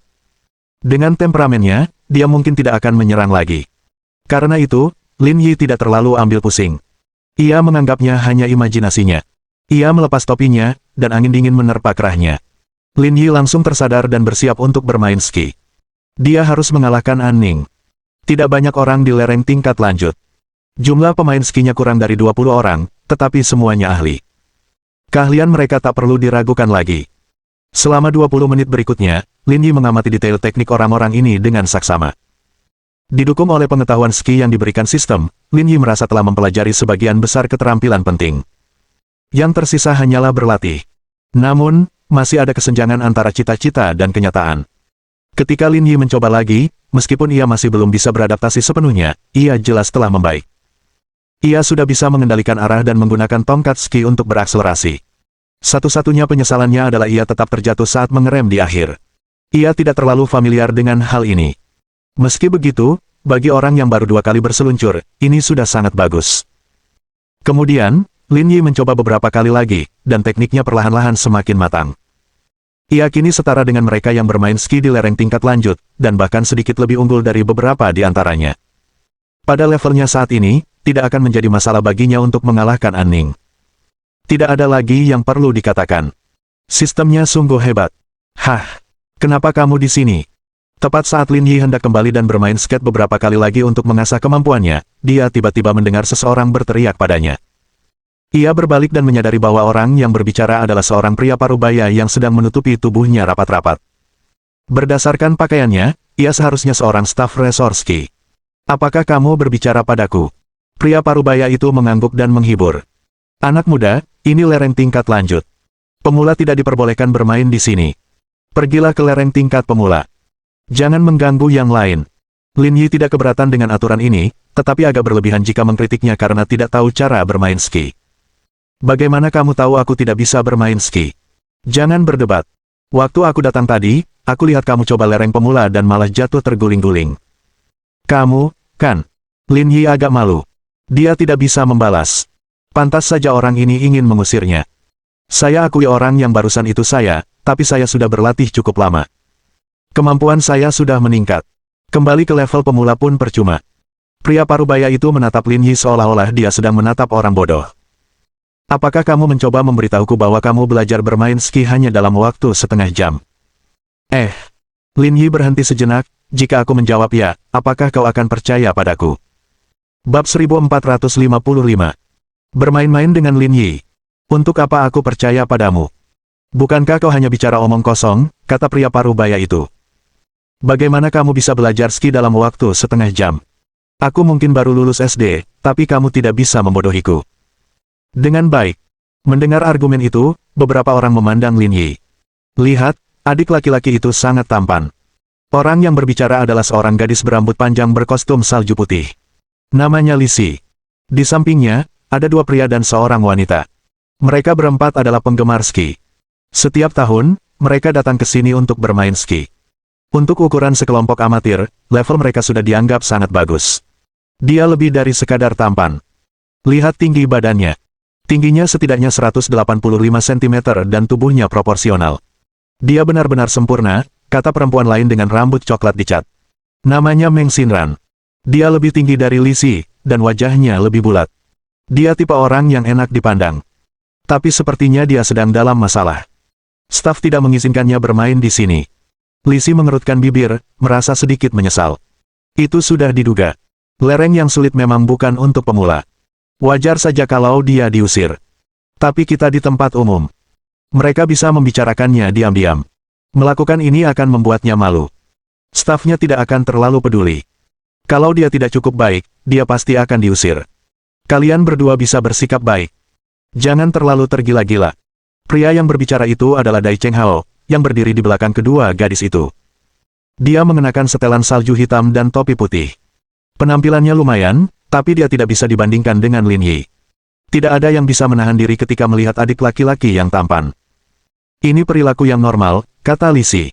Dengan temperamennya, dia mungkin tidak akan menyerang lagi. Karena itu, Lin Yi tidak terlalu ambil pusing. Ia menganggapnya hanya imajinasinya. Ia melepas topinya, dan angin dingin menerpa kerahnya. Lin Yi langsung tersadar dan bersiap untuk bermain ski. Dia harus mengalahkan Anning. Tidak banyak orang di lereng tingkat lanjut. Jumlah pemain skinya kurang dari 20 orang, tetapi semuanya ahli. Keahlian mereka tak perlu diragukan lagi. Selama 20 menit berikutnya, Lin Yi mengamati detail teknik orang-orang ini dengan saksama. Didukung oleh pengetahuan ski yang diberikan sistem, Lin Yi merasa telah mempelajari sebagian besar keterampilan penting. Yang tersisa hanyalah berlatih. Namun, masih ada kesenjangan antara cita-cita dan kenyataan. Ketika Lin Yi mencoba lagi, meskipun ia masih belum bisa beradaptasi sepenuhnya, ia jelas telah membaik. Ia sudah bisa mengendalikan arah dan menggunakan tongkat ski untuk berakselerasi. Satu-satunya penyesalannya adalah ia tetap terjatuh saat mengerem di akhir. Ia tidak terlalu familiar dengan hal ini. Meski begitu, bagi orang yang baru 2 kali berseluncur, ini sudah sangat bagus. Kemudian, Lin Yi mencoba beberapa kali lagi, dan tekniknya perlahan-lahan semakin matang. Ia kini setara dengan mereka yang bermain ski di lereng tingkat lanjut, dan bahkan sedikit lebih unggul dari beberapa di antaranya. Pada levelnya saat ini, tidak akan menjadi masalah baginya untuk mengalahkan Anning. Tidak ada lagi yang perlu dikatakan. Sistemnya sungguh hebat. Hah, kenapa kamu di sini? Tepat saat Lin Yi hendak kembali dan bermain skate beberapa kali lagi untuk mengasah kemampuannya, dia tiba-tiba mendengar seseorang berteriak padanya. Ia berbalik dan menyadari bahwa orang yang berbicara adalah seorang pria parubaya yang sedang menutupi tubuhnya rapat-rapat. Berdasarkan pakaiannya, ia seharusnya seorang staf resort ski. Apakah kamu berbicara padaku? Pria parubaya itu mengangguk dan menghibur. Anak muda, ini lereng tingkat lanjut. Pemula tidak diperbolehkan bermain di sini. Pergilah ke lereng tingkat pemula. Jangan mengganggu yang lain. Lin Yi tidak keberatan dengan aturan ini, tetapi agak berlebihan jika mengkritiknya karena tidak tahu cara bermain ski. Bagaimana kamu tahu aku tidak bisa bermain ski? Jangan berdebat. Waktu aku datang tadi, aku lihat kamu coba lereng pemula dan malah jatuh terguling-guling. Kamu, kan? Lin Yi agak malu. Dia tidak bisa membalas. Pantas saja orang ini ingin mengusirnya. Saya akui orang yang barusan itu saya, tapi saya sudah berlatih cukup lama. Kemampuan saya sudah meningkat. Kembali ke level pemula pun percuma. Pria parubaya itu menatap Lin Yi seolah-olah dia sedang menatap orang bodoh. Apakah kamu mencoba memberitahuku bahwa kamu belajar bermain ski hanya dalam waktu setengah jam? Lin Yi berhenti sejenak, jika aku menjawab ya, apakah kau akan percaya padaku? Bab 1455. Bermain-main dengan Lin Yi. Untuk apa aku percaya padamu? Bukankah kau hanya bicara omong kosong, kata pria parubaya itu. Bagaimana kamu bisa belajar ski dalam waktu setengah jam? Aku mungkin baru lulus SD, tapi kamu tidak bisa membodohiku. Dengan baik. Mendengar argumen itu, beberapa orang memandang Lin Yi. Lihat, adik laki-laki itu sangat tampan. Orang yang berbicara adalah seorang gadis berambut panjang berkostum salju putih. Namanya Lisi. Di sampingnya, ada dua pria dan seorang wanita. Mereka berempat adalah penggemar ski. Setiap tahun, mereka datang ke sini untuk bermain ski. Untuk ukuran sekelompok amatir, level mereka sudah dianggap sangat bagus. Dia lebih dari sekadar tampan. Lihat tinggi badannya. Tingginya setidaknya 185 cm dan tubuhnya proporsional. Dia benar-benar sempurna, kata perempuan lain dengan rambut coklat dicat. Namanya Meng Xinran. Dia lebih tinggi dari Lisi, dan wajahnya lebih bulat. Dia tipe orang yang enak dipandang. Tapi sepertinya dia sedang dalam masalah. Staf tidak mengizinkannya bermain di sini. Lisi mengerutkan bibir, merasa sedikit menyesal. Itu sudah diduga. Lereng yang sulit memang bukan untuk pemula. Wajar saja kalau dia diusir. Tapi kita di tempat umum. Mereka bisa membicarakannya diam-diam. Melakukan ini akan membuatnya malu. Stafnya tidak akan terlalu peduli. Kalau dia tidak cukup baik, dia pasti akan diusir. Kalian berdua bisa bersikap baik. Jangan terlalu tergila-gila. Pria yang berbicara itu adalah Dai Cheng Hao, yang berdiri di belakang kedua gadis itu. Dia mengenakan setelan salju hitam dan topi putih. Penampilannya lumayan, tapi dia tidak bisa dibandingkan dengan Lin Yi. Tidak ada yang bisa menahan diri ketika melihat adik laki-laki yang tampan. Ini perilaku yang normal, kata Lisi.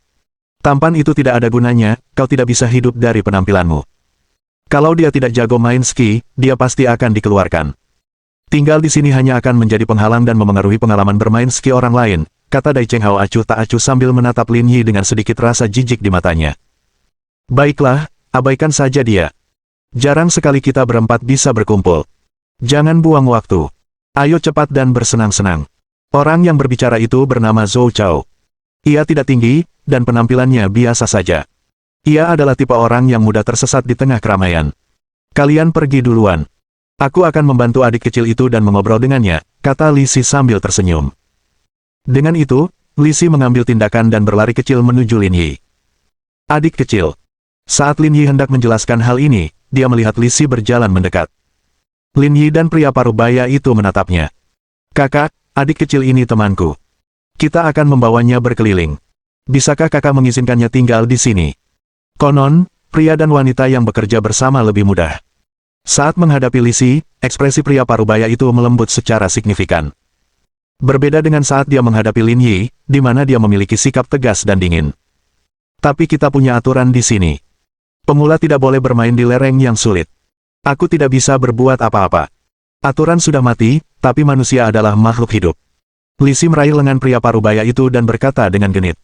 Tampan itu tidak ada gunanya, kau tidak bisa hidup dari penampilanmu. Kalau dia tidak jago main ski, dia pasti akan dikeluarkan. Tinggal di sini hanya akan menjadi penghalang dan memengaruhi pengalaman bermain ski orang lain, kata Dai Cheng Hao acuh tak acuh sambil menatap Lin Yi dengan sedikit rasa jijik di matanya. Baiklah, abaikan saja dia. Jarang sekali kita berempat bisa berkumpul. Jangan buang waktu. Ayo cepat dan bersenang-senang. Orang yang berbicara itu bernama Zhou Chao. Ia tidak tinggi, dan penampilannya biasa saja. Ia adalah tipe orang yang mudah tersesat di tengah keramaian. Kalian pergi duluan. Aku akan membantu adik kecil itu dan mengobrol dengannya, kata Lisi sambil tersenyum. Dengan itu, Lisi mengambil tindakan dan berlari kecil menuju Lin Yi. Adik kecil. Saat Lin Yi hendak menjelaskan hal ini, dia melihat Lisi berjalan mendekat. Lin Yi dan pria parubaya itu menatapnya. Kakak, adik kecil ini temanku. Kita akan membawanya berkeliling. Bisakah kakak mengizinkannya tinggal di sini? Konon, pria dan wanita yang bekerja bersama lebih mudah. Saat menghadapi Lisi, ekspresi pria parubaya itu melembut secara signifikan. Berbeda dengan saat dia menghadapi Lin Yi, di mana dia memiliki sikap tegas dan dingin. Tapi kita punya aturan di sini. Pemula tidak boleh bermain di lereng yang sulit. Aku tidak bisa berbuat apa-apa. Aturan sudah mati, tapi manusia adalah makhluk hidup. Lisi meraih lengan pria parubaya itu dan berkata dengan genit.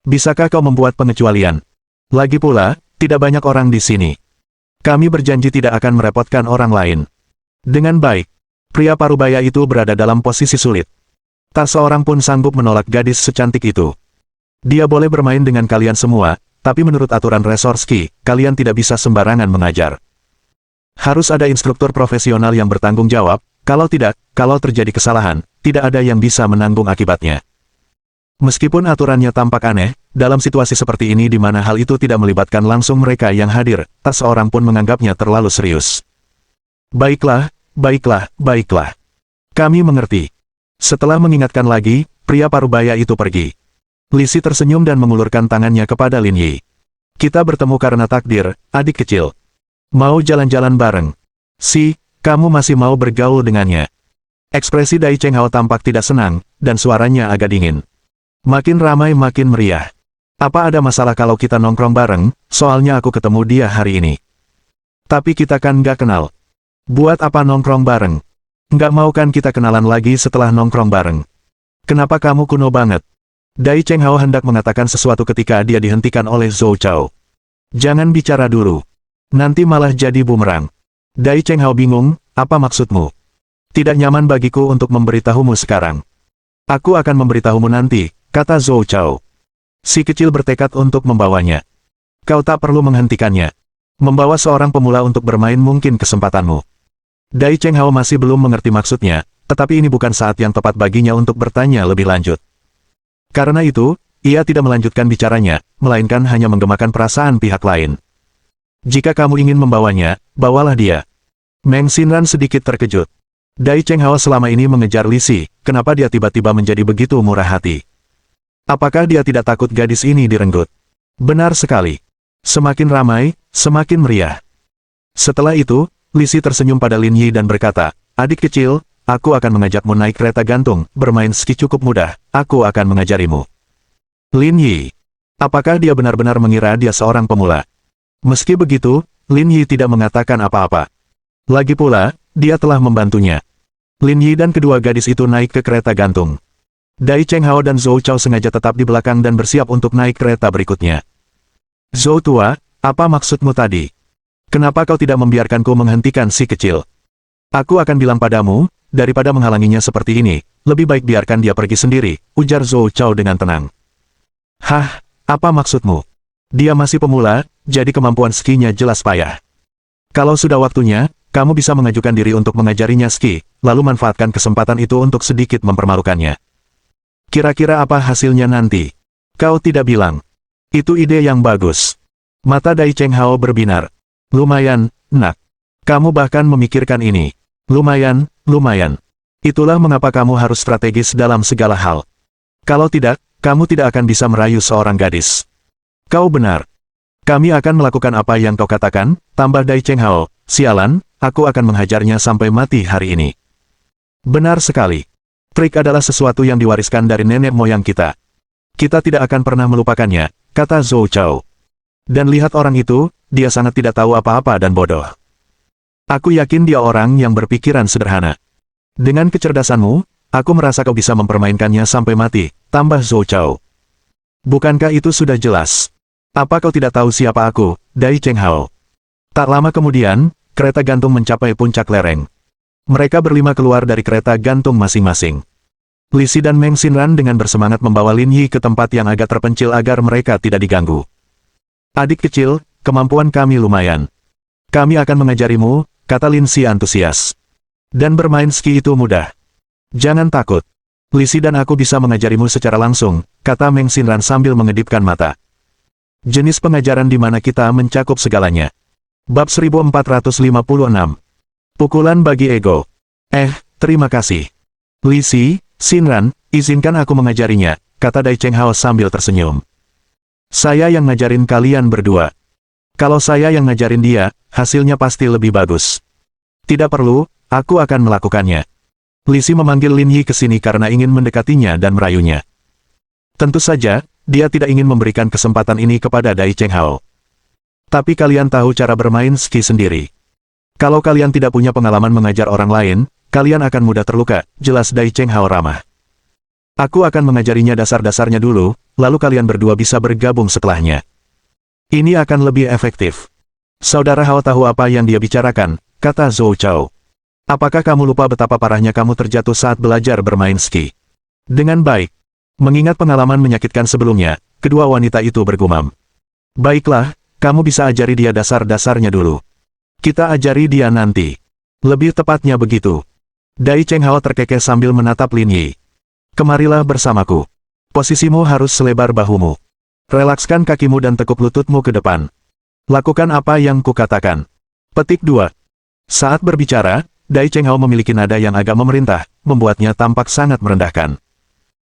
Bisakah kau membuat pengecualian? Lagi pula, tidak banyak orang di sini. Kami berjanji tidak akan merepotkan orang lain. Dengan baik, pria parubaya itu berada dalam posisi sulit. Tak seorang pun sanggup menolak gadis secantik itu. Dia boleh bermain dengan kalian semua, tapi menurut aturan resort ski, kalian tidak bisa sembarangan mengajar. Harus ada instruktur profesional yang bertanggung jawab, kalau tidak, kalau terjadi kesalahan, tidak ada yang bisa menanggung akibatnya. Meskipun aturannya tampak aneh, dalam situasi seperti ini di mana hal itu tidak melibatkan langsung mereka yang hadir, tak seorang pun menganggapnya terlalu serius. Baiklah, baiklah, baiklah. Kami mengerti. Setelah mengingatkan lagi, pria parubaya itu pergi. Lisi tersenyum dan mengulurkan tangannya kepada Lin Yi. Kita bertemu karena takdir, adik kecil. Mau jalan-jalan bareng? Kamu masih mau bergaul dengannya? Ekspresi Dai Cheng Hao tampak tidak senang, dan suaranya agak dingin. Makin ramai makin meriah. Apa ada masalah kalau kita nongkrong bareng, soalnya aku ketemu dia hari ini. Tapi kita kan nggak kenal. Buat apa nongkrong bareng? Nggak mau kan kita kenalan lagi setelah nongkrong bareng? Kenapa kamu kuno banget? Dai Cheng Hao hendak mengatakan sesuatu ketika dia dihentikan oleh Zhou Chao. Jangan bicara dulu. Nanti malah jadi bumerang. Dai Cheng Hao bingung, apa maksudmu? Tidak nyaman bagiku untuk memberitahumu sekarang. Aku akan memberitahumu nanti, kata Zhou Chao. Si kecil bertekad untuk membawanya. Kau tak perlu menghentikannya. Membawa seorang pemula untuk bermain mungkin kesempatanmu. Dai Cheng Hao masih belum mengerti maksudnya, tetapi ini bukan saat yang tepat baginya untuk bertanya lebih lanjut. Karena itu, ia tidak melanjutkan bicaranya, melainkan hanya menggemakan perasaan pihak lain. Jika kamu ingin membawanya, bawalah dia. Meng Xinran sedikit terkejut. Dai Cheng Hao selama ini mengejar Li Si, kenapa dia tiba-tiba menjadi begitu murah hati? Apakah dia tidak takut gadis ini direnggut? Benar sekali. Semakin ramai, semakin meriah. Setelah itu, Li Si tersenyum pada Lin Yi dan berkata, adik kecil, aku akan mengajakmu naik kereta gantung, bermain ski cukup mudah, aku akan mengajarimu. Lin Yi. Apakah dia benar-benar mengira dia seorang pemula? Meski begitu, Lin Yi tidak mengatakan apa-apa. Lagi pula, dia telah membantunya. Lin Yi dan kedua gadis itu naik ke kereta gantung. Dai Cheng Hao dan Zhou Chao sengaja tetap di belakang dan bersiap untuk naik kereta berikutnya. Zhou tua, apa maksudmu tadi? Kenapa kau tidak membiarkanku menghentikan si kecil? Aku akan bilang padamu, daripada menghalanginya seperti ini, lebih baik biarkan dia pergi sendiri, ujar Zhou Chao dengan tenang. Hah, apa maksudmu? Dia masih pemula, jadi kemampuan skinya jelas payah. Kalau sudah waktunya, kamu bisa mengajukan diri untuk mengajarinya ski, lalu manfaatkan kesempatan itu untuk sedikit mempermalukannya. Kira-kira apa hasilnya nanti? Kau tidak bilang. Itu ide yang bagus. Mata Dai Cheng Hao berbinar. Lumayan, nak. Kamu bahkan memikirkan ini. Lumayan, lumayan. Itulah mengapa kamu harus strategis dalam segala hal. Kalau tidak, kamu tidak akan bisa merayu seorang gadis. Kau benar. Kami akan melakukan apa yang kau katakan, tambah Dai Cheng Hao. Sialan, aku akan menghajarnya sampai mati hari ini. Benar sekali. Trik adalah sesuatu yang diwariskan dari nenek moyang kita. Kita tidak akan pernah melupakannya, kata Zhou Chao. Dan lihat orang itu, dia sangat tidak tahu apa-apa dan bodoh. Aku yakin dia orang yang berpikiran sederhana. Dengan kecerdasanmu, aku merasa kau bisa mempermainkannya sampai mati, tambah Zhou Chao. Bukankah itu sudah jelas? Apa kau tidak tahu siapa aku, Dai Cheng Hao? Tak lama kemudian, kereta gantung mencapai puncak lereng. Mereka berlima keluar dari kereta gantung masing-masing. Li Si dan Meng Xinran dengan bersemangat membawa Lin Yi ke tempat yang agak terpencil agar mereka tidak diganggu. Adik kecil, kemampuan kami lumayan. Kami akan mengajarimu, kata Lin Si antusias. Dan bermain ski itu mudah. Jangan takut. Li Si dan aku bisa mengajarimu secara langsung, kata Meng Xinran sambil mengedipkan mata. Jenis pengajaran di mana kita mencakup segalanya. Bab 1456. Pukulan bagi ego. Terima kasih. Li Si, Xinran, izinkan aku mengajarinya, kata Dai Cheng Hao sambil tersenyum. Saya yang ngajarin kalian berdua. Kalau saya yang ngajarin dia, hasilnya pasti lebih bagus. Tidak perlu, aku akan melakukannya. Li Si memanggil Lin Yi ke sini karena ingin mendekatinya dan merayunya. Tentu saja, dia tidak ingin memberikan kesempatan ini kepada Dai Cheng Hao. Tapi kalian tahu cara bermain ski sendiri. Kalau kalian tidak punya pengalaman mengajar orang lain, kalian akan mudah terluka, jelas Dai Cheng Hao ramah. Aku akan mengajarinya dasar-dasarnya dulu, lalu kalian berdua bisa bergabung setelahnya. Ini akan lebih efektif. Saudara Hao tahu apa yang dia bicarakan, kata Zhou Chao. Apakah kamu lupa betapa parahnya kamu terjatuh saat belajar bermain ski? Dengan baik. Mengingat pengalaman menyakitkan sebelumnya, kedua wanita itu bergumam. Baiklah, kamu bisa ajari dia dasar-dasarnya dulu. Kita ajari dia nanti. Lebih tepatnya begitu. Dai Cheng Hao terkekeh sambil menatap Lin Yi. Kemarilah bersamaku. Posisimu harus selebar bahumu. Relakskan kakimu dan tekuk lututmu ke depan. Lakukan apa yang kukatakan. Petik 2. Saat berbicara, Dai Cheng Hao memiliki nada yang agak memerintah, membuatnya tampak sangat merendahkan.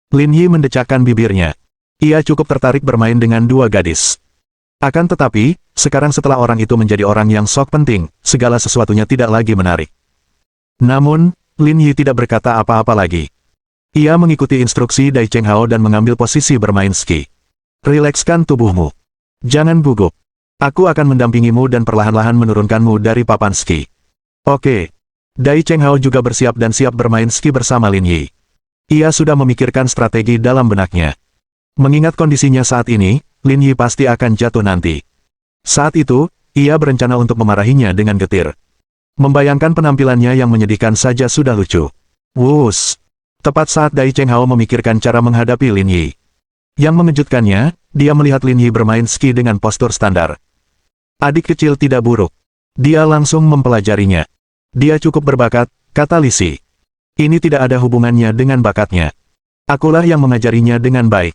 Lin Yi mendecakkan bibirnya. Ia cukup tertarik bermain dengan dua gadis. Akan tetapi, sekarang setelah orang itu menjadi orang yang sok penting, segala sesuatunya tidak lagi menarik. Namun, Lin Yi tidak berkata apa-apa lagi. Ia mengikuti instruksi Dai Cheng Hao dan mengambil posisi bermain ski. Rilekskan tubuhmu. Jangan gugup. Aku akan mendampingimu dan perlahan-lahan menurunkanmu dari papan ski. Oke. Dai Cheng Hao juga bersiap dan siap bermain ski bersama Lin Yi. Ia sudah memikirkan strategi dalam benaknya. Mengingat kondisinya saat ini, Lin Yi pasti akan jatuh nanti. Saat itu, ia berencana untuk memarahinya dengan getir. Membayangkan penampilannya yang menyedihkan saja sudah lucu. Wus! Tepat saat Dai Cheng Hao memikirkan cara menghadapi Lin Yi. Yang mengejutkannya, dia melihat Lin Yi bermain ski dengan postur standar. Adik kecil tidak buruk. Dia langsung mempelajarinya. Dia cukup berbakat, kata Li Si. Ini tidak ada hubungannya dengan bakatnya. Akulah yang mengajarinya dengan baik.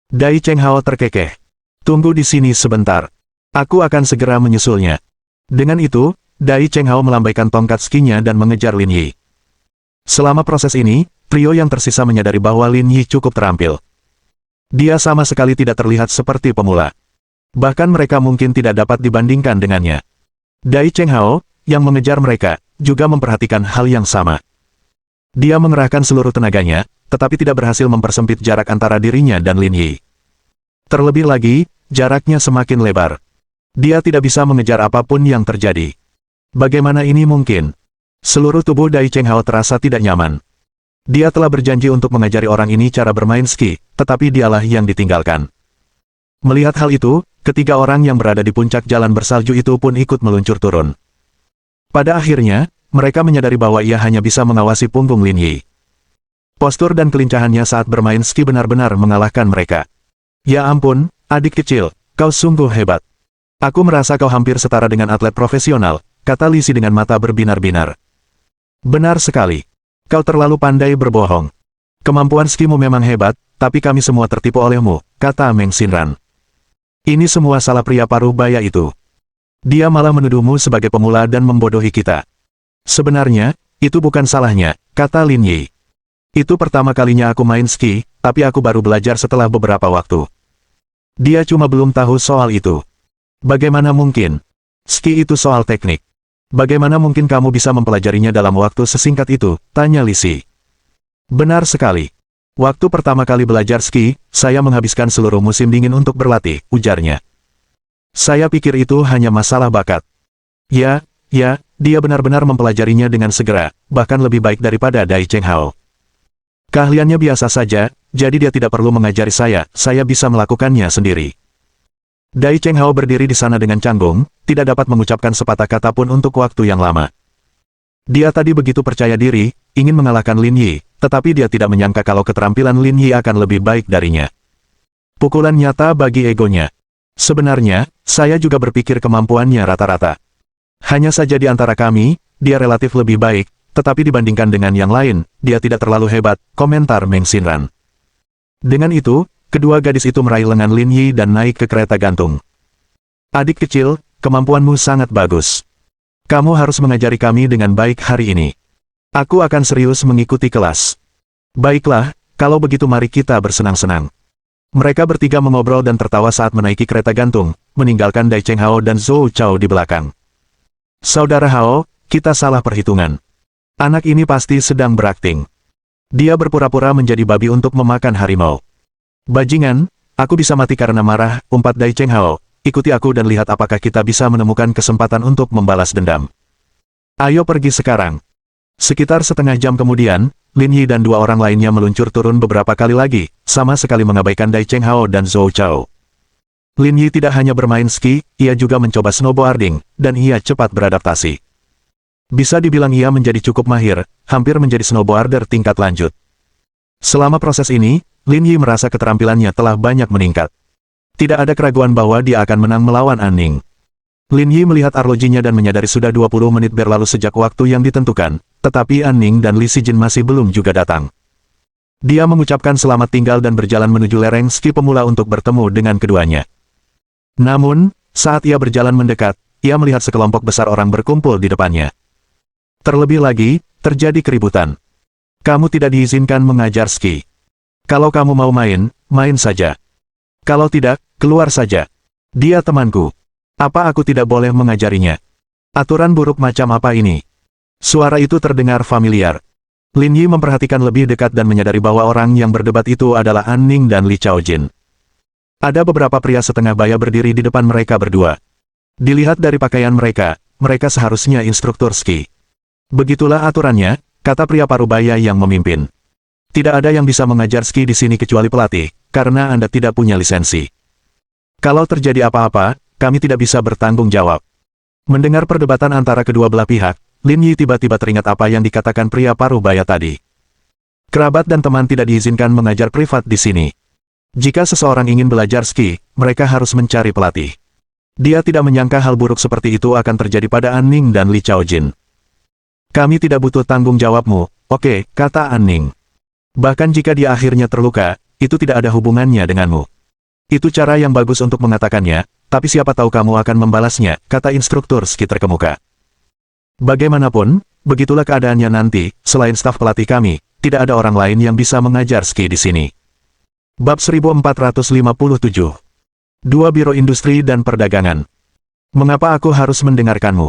Dai Cheng Hao terkekeh. Tunggu di sini sebentar. Aku akan segera menyusulnya. Dengan itu, Dai Cheng Hao melambaikan tongkat skinya dan mengejar Lin Yi. Selama proses ini, trio yang tersisa menyadari bahwa Lin Yi cukup terampil. Dia sama sekali tidak terlihat seperti pemula. Bahkan mereka mungkin tidak dapat dibandingkan dengannya. Dai Cheng Hao, yang mengejar mereka, juga memperhatikan hal yang sama. Dia mengerahkan seluruh tenaganya, tetapi tidak berhasil mempersempit jarak antara dirinya dan Lin Yi. Terlebih lagi, jaraknya semakin lebar. Dia tidak bisa mengejar apapun yang terjadi. Bagaimana ini mungkin? Seluruh tubuh Dai Cheng Hao terasa tidak nyaman. Dia telah berjanji untuk mengajari orang ini cara bermain ski, tetapi dialah yang ditinggalkan. Melihat hal itu, ketiga orang yang berada di puncak jalan bersalju itu pun ikut meluncur turun. Pada akhirnya, mereka menyadari bahwa ia hanya bisa mengawasi punggung Lin Yi. Postur dan kelincahannya saat bermain ski benar-benar mengalahkan mereka. Ya ampun, adik kecil, kau sungguh hebat. Aku merasa kau hampir setara dengan atlet profesional, kata Li Si dengan mata berbinar-binar. Benar sekali. Kau terlalu pandai berbohong. Kemampuan skimu memang hebat, tapi kami semua tertipu olehmu, kata Meng Xinran. Ini semua salah pria paruh baya itu. Dia malah menuduhmu sebagai pemula dan membodohi kita. Sebenarnya, itu bukan salahnya, kata Lin Yi. Itu pertama kalinya aku main ski, tapi aku baru belajar setelah beberapa waktu. Dia cuma belum tahu soal itu. Bagaimana mungkin? Ski itu soal teknik. Bagaimana mungkin kamu bisa mempelajarinya dalam waktu sesingkat itu? Tanya Li Si. Benar sekali. Waktu pertama kali belajar ski, saya menghabiskan seluruh musim dingin untuk berlatih, ujarnya. Saya pikir itu hanya masalah bakat. Ya, dia benar-benar mempelajarinya dengan segera, bahkan lebih baik daripada Dai Cheng Hao. Keahliannya biasa saja, jadi dia tidak perlu mengajari saya bisa melakukannya sendiri. Dai Cheng Hao berdiri di sana dengan canggung, tidak dapat mengucapkan sepatah kata pun untuk waktu yang lama. Dia tadi begitu percaya diri, ingin mengalahkan Lin Yi, tetapi dia tidak menyangka kalau keterampilan Lin Yi akan lebih baik darinya. Pukulan nyata bagi egonya. Sebenarnya, saya juga berpikir kemampuannya rata-rata. Hanya saja di antara kami, dia relatif lebih baik, tetapi dibandingkan dengan yang lain, dia tidak terlalu hebat, komentar Meng Xinran. Dengan itu, kedua gadis itu meraih lengan Lin Yi dan naik ke kereta gantung. Adik kecil, kemampuanmu sangat bagus. Kamu harus mengajari kami dengan baik hari ini. Aku akan serius mengikuti kelas. Baiklah, kalau begitu mari kita bersenang-senang. Mereka bertiga mengobrol dan tertawa saat menaiki kereta gantung, meninggalkan Dai Cheng Hao dan Zhou Chao di belakang. Saudara Hao, kita salah perhitungan. Anak ini pasti sedang berakting. Dia berpura-pura menjadi babi untuk memakan harimau. Bajingan, aku bisa mati karena marah, umpat Dai Cheng Hao. Ikuti aku dan lihat apakah kita bisa menemukan kesempatan untuk membalas dendam. Ayo pergi sekarang. Sekitar setengah jam kemudian, Lin Yi dan dua orang lainnya meluncur turun beberapa kali lagi, sama sekali mengabaikan Dai Cheng Hao dan Zhou Chao. Lin Yi tidak hanya bermain ski, ia juga mencoba snowboarding, dan ia cepat beradaptasi. Bisa dibilang ia menjadi cukup mahir, hampir menjadi snowboarder tingkat lanjut. Selama proses ini, Lin Yi merasa keterampilannya telah banyak meningkat. Tidak ada keraguan bahwa dia akan menang melawan An Ning. Lin Yi melihat arlojinya dan menyadari sudah 20 menit berlalu sejak waktu yang ditentukan, tetapi An Ning dan Li Si Jin masih belum juga datang. Dia mengucapkan selamat tinggal dan berjalan menuju lereng ski pemula untuk bertemu dengan keduanya. Namun, saat ia berjalan mendekat, ia melihat sekelompok besar orang berkumpul di depannya. Terlebih lagi, terjadi keributan. Kamu tidak diizinkan mengajar ski. Kalau kamu mau main, main saja. Kalau tidak, keluar saja. Dia temanku. Apa aku tidak boleh mengajarinya? Aturan buruk macam apa ini? Suara itu terdengar familiar. Lin Yi memperhatikan lebih dekat dan menyadari bahwa orang yang berdebat itu adalah An Ning dan Li Chaojin. Ada beberapa pria setengah baya berdiri di depan mereka berdua. Dilihat dari pakaian mereka, mereka seharusnya instruktur ski. Begitulah aturannya, kata pria parubaya yang memimpin. Tidak ada yang bisa mengajar ski di sini kecuali pelatih, karena Anda tidak punya lisensi. Kalau terjadi apa-apa, kami tidak bisa bertanggung jawab. Mendengar perdebatan antara kedua belah pihak, Lin Yi tiba-tiba teringat apa yang dikatakan pria parubaya tadi. Kerabat dan teman tidak diizinkan mengajar privat di sini. Jika seseorang ingin belajar ski, mereka harus mencari pelatih. Dia tidak menyangka hal buruk seperti itu akan terjadi pada An Ning dan Li Chaojin. Kami tidak butuh tanggung jawabmu, oke, kata An Ning. Bahkan jika dia akhirnya terluka, itu tidak ada hubungannya denganmu. Itu cara yang bagus untuk mengatakannya, tapi siapa tahu kamu akan membalasnya, kata instruktur ski terkemuka. Bagaimanapun, begitulah keadaannya nanti, selain staf pelatih kami, tidak ada orang lain yang bisa mengajar ski di sini. Bab 1457. Dua Biro Industri dan Perdagangan. Mengapa aku harus mendengarkanmu?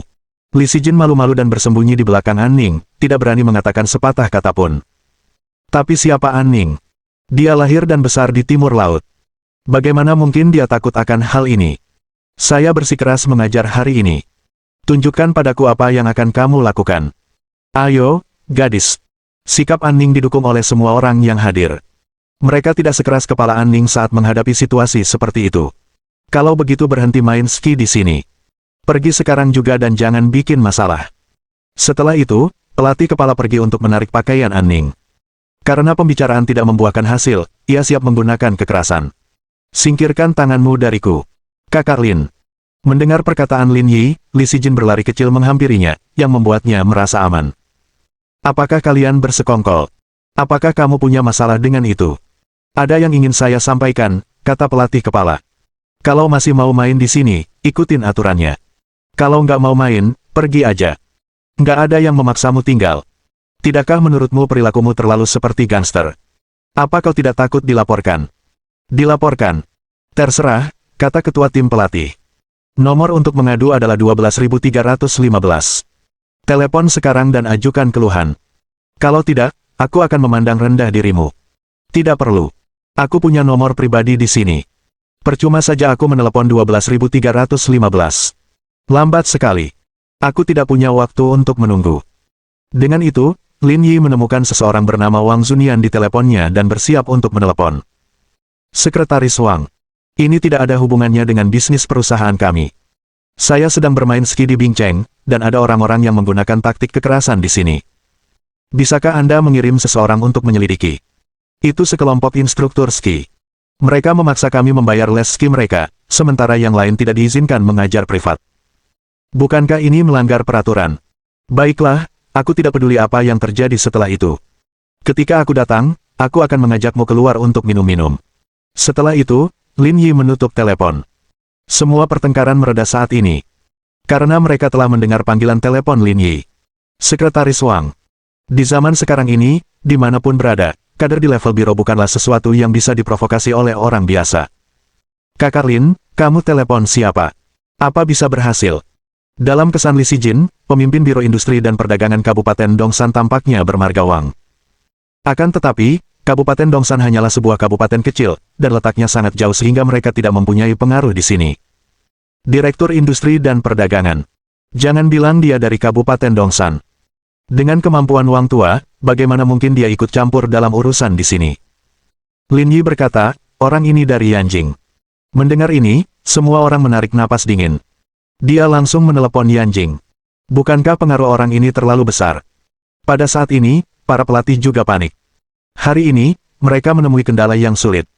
Li Sijin malu-malu dan bersembunyi di belakang An Ning, tidak berani mengatakan sepatah kata pun. Tapi siapa An Ning? Dia lahir dan besar di timur laut. Bagaimana mungkin dia takut akan hal ini? Saya bersikeras mengajar hari ini. Tunjukkan padaku apa yang akan kamu lakukan. Ayo, gadis. Sikap An Ning didukung oleh semua orang yang hadir. Mereka tidak sekeras kepala An Ning saat menghadapi situasi seperti itu. Kalau begitu berhenti main ski di sini. Pergi sekarang juga dan jangan bikin masalah. Setelah itu, pelatih kepala pergi untuk menarik pakaian An Ning. Karena pembicaraan tidak membuahkan hasil, ia siap menggunakan kekerasan. Singkirkan tanganmu dariku. Kakak Lin. Mendengar perkataan Lin Yi, Li Sijin berlari kecil menghampirinya, yang membuatnya merasa aman. Apakah kalian bersekongkol? Apakah kamu punya masalah dengan itu? Ada yang ingin saya sampaikan, kata pelatih kepala. Kalau masih mau main di sini, ikutin aturannya. Kalau nggak mau main, pergi aja. Nggak ada yang memaksamu tinggal. Tidakkah menurutmu perilakumu terlalu seperti gangster? Apa kau tidak takut dilaporkan? Dilaporkan. Terserah, kata ketua tim pelatih. Nomor untuk mengadu adalah 12.315. Telepon sekarang dan ajukan keluhan. Kalau tidak, aku akan memandang rendah dirimu. Tidak perlu. Aku punya nomor pribadi di sini. Percuma saja aku menelepon 12.315. Lambat sekali. Aku tidak punya waktu untuk menunggu. Dengan itu, Lin Yi menemukan seseorang bernama Wang Zunian di teleponnya dan bersiap untuk menelepon. Sekretaris Wang. Ini tidak ada hubungannya dengan bisnis perusahaan kami. Saya sedang bermain ski di Bingcheng, dan ada orang-orang yang menggunakan taktik kekerasan di sini. Bisakah Anda mengirim seseorang untuk menyelidiki? Itu sekelompok instruktur ski. Mereka memaksa kami membayar les ski mereka, sementara yang lain tidak diizinkan mengajar privat. Bukankah ini melanggar peraturan? Baiklah, aku tidak peduli apa yang terjadi setelah itu. Ketika aku datang, aku akan mengajakmu keluar untuk minum-minum. Setelah itu, Lin Yi menutup telepon. Semua pertengkaran mereda saat ini. Karena mereka telah mendengar panggilan telepon Lin Yi. Sekretaris Wang. Di zaman sekarang ini, dimanapun berada, kader di level biro bukanlah sesuatu yang bisa diprovokasi oleh orang biasa. Kakak Lin, kamu telepon siapa? Apa bisa berhasil? Dalam kesan Li Sijin, pemimpin Biro Industri dan Perdagangan Kabupaten Dongsan tampaknya bermarga Wang. Akan tetapi, Kabupaten Dongsan hanyalah sebuah kabupaten kecil, dan letaknya sangat jauh sehingga mereka tidak mempunyai pengaruh di sini. Direktur Industri dan Perdagangan. Jangan bilang dia dari Kabupaten Dongsan. Dengan kemampuan Wang tua, bagaimana mungkin dia ikut campur dalam urusan di sini? Lin Yi berkata, orang ini dari Yanjing. Mendengar ini, semua orang menarik napas dingin. Dia langsung menelepon Yanjing. Bukankah pengaruh orang ini terlalu besar? Pada saat ini, para pelatih juga panik. Hari ini, mereka menemui kendala yang sulit.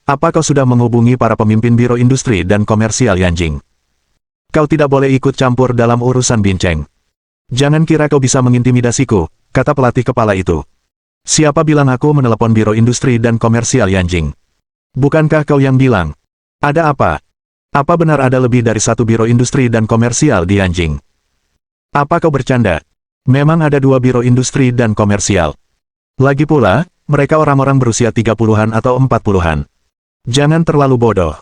Apa kau sudah menghubungi para pemimpin Biro Industri dan Komersial Yanjing? Kau tidak boleh ikut campur dalam urusan Bingcheng. Jangan kira kau bisa mengintimidasiku, kata pelatih kepala itu. Siapa bilang aku menelepon Biro Industri dan Komersial Yanjing? Bukankah kau yang bilang? Ada apa? Apa benar ada lebih dari satu biro industri dan komersial di Yanjing? Apa kau bercanda? Memang ada dua biro industri dan komersial. Lagi pula, mereka orang-orang berusia 30-an atau 40-an. Jangan terlalu bodoh.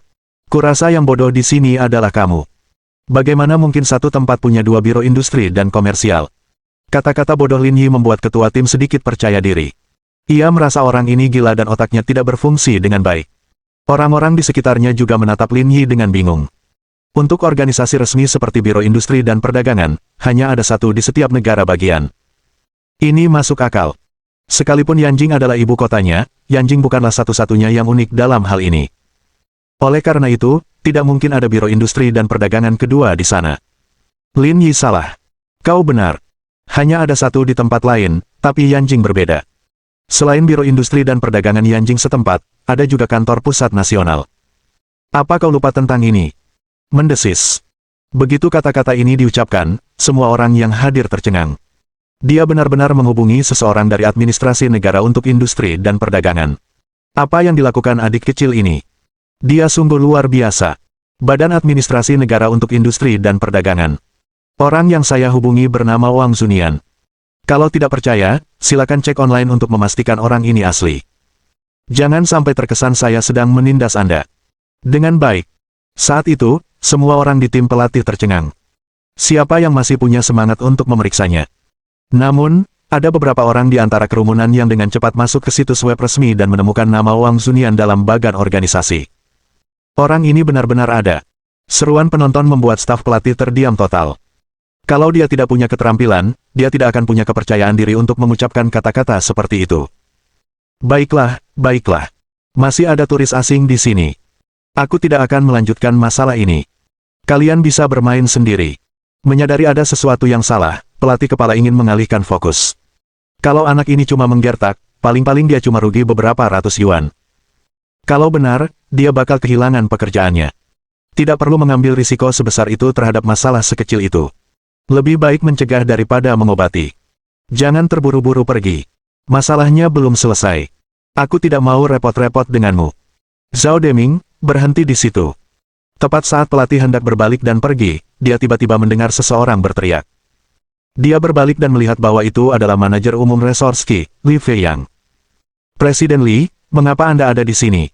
Kurasa yang bodoh di sini adalah kamu. Bagaimana mungkin satu tempat punya dua biro industri dan komersial? Kata-kata bodoh Lin Yi membuat ketua tim sedikit percaya diri. Ia merasa orang ini gila dan otaknya tidak berfungsi dengan baik. Orang-orang di sekitarnya juga menatap Lin Yi dengan bingung. Untuk organisasi resmi seperti Biro Industri dan Perdagangan, hanya ada satu di setiap negara bagian. Ini masuk akal. Sekalipun Yanjing adalah ibu kotanya, Yanjing bukanlah satu-satunya yang unik dalam hal ini. Oleh karena itu, tidak mungkin ada Biro Industri dan Perdagangan kedua di sana. Lin Yi salah. Kau benar. Hanya ada satu di tempat lain, tapi Yanjing berbeda. Selain Biro Industri dan Perdagangan Yanjing setempat, ada juga kantor pusat nasional. Apa kau lupa tentang ini? Mendesis. Begitu kata-kata ini diucapkan, semua orang yang hadir tercengang. Dia benar-benar menghubungi seseorang dari administrasi negara untuk industri dan perdagangan. Apa yang dilakukan adik kecil ini? Dia sungguh luar biasa. Badan Administrasi Negara untuk Industri dan Perdagangan. Orang yang saya hubungi bernama Wang Zunian. Kalau tidak percaya, silakan cek online untuk memastikan orang ini asli. Jangan sampai terkesan saya sedang menindas Anda. Dengan baik. Saat itu, semua orang di tim pelatih tercengang. Siapa yang masih punya semangat untuk memeriksanya? Namun, ada beberapa orang di antara kerumunan yang dengan cepat masuk ke situs web resmi dan menemukan nama Wang Zunian dalam bagan organisasi. Orang ini benar-benar ada. Seruan penonton membuat staf pelatih terdiam total. Kalau dia tidak punya keterampilan, dia tidak akan punya kepercayaan diri untuk mengucapkan kata-kata seperti itu. Baiklah, baiklah. Masih ada turis asing di sini. Aku tidak akan melanjutkan masalah ini. Kalian bisa bermain sendiri. Menyadari ada sesuatu yang salah, pelatih kepala ingin mengalihkan fokus. Kalau anak ini cuma menggertak, paling-paling dia cuma rugi beberapa ratus yuan. Kalau benar, dia bakal kehilangan pekerjaannya. Tidak perlu mengambil risiko sebesar itu terhadap masalah sekecil itu. Lebih baik mencegah daripada mengobati. Jangan terburu-buru pergi. Masalahnya belum selesai. Aku tidak mau repot-repot denganmu. Zhao Deming, berhenti di situ. Tepat saat pelatih hendak berbalik dan pergi, dia tiba-tiba mendengar seseorang berteriak. Dia berbalik dan melihat bahwa itu adalah manajer umum resort ski, Li Feiyang. Presiden Li, mengapa Anda ada di sini?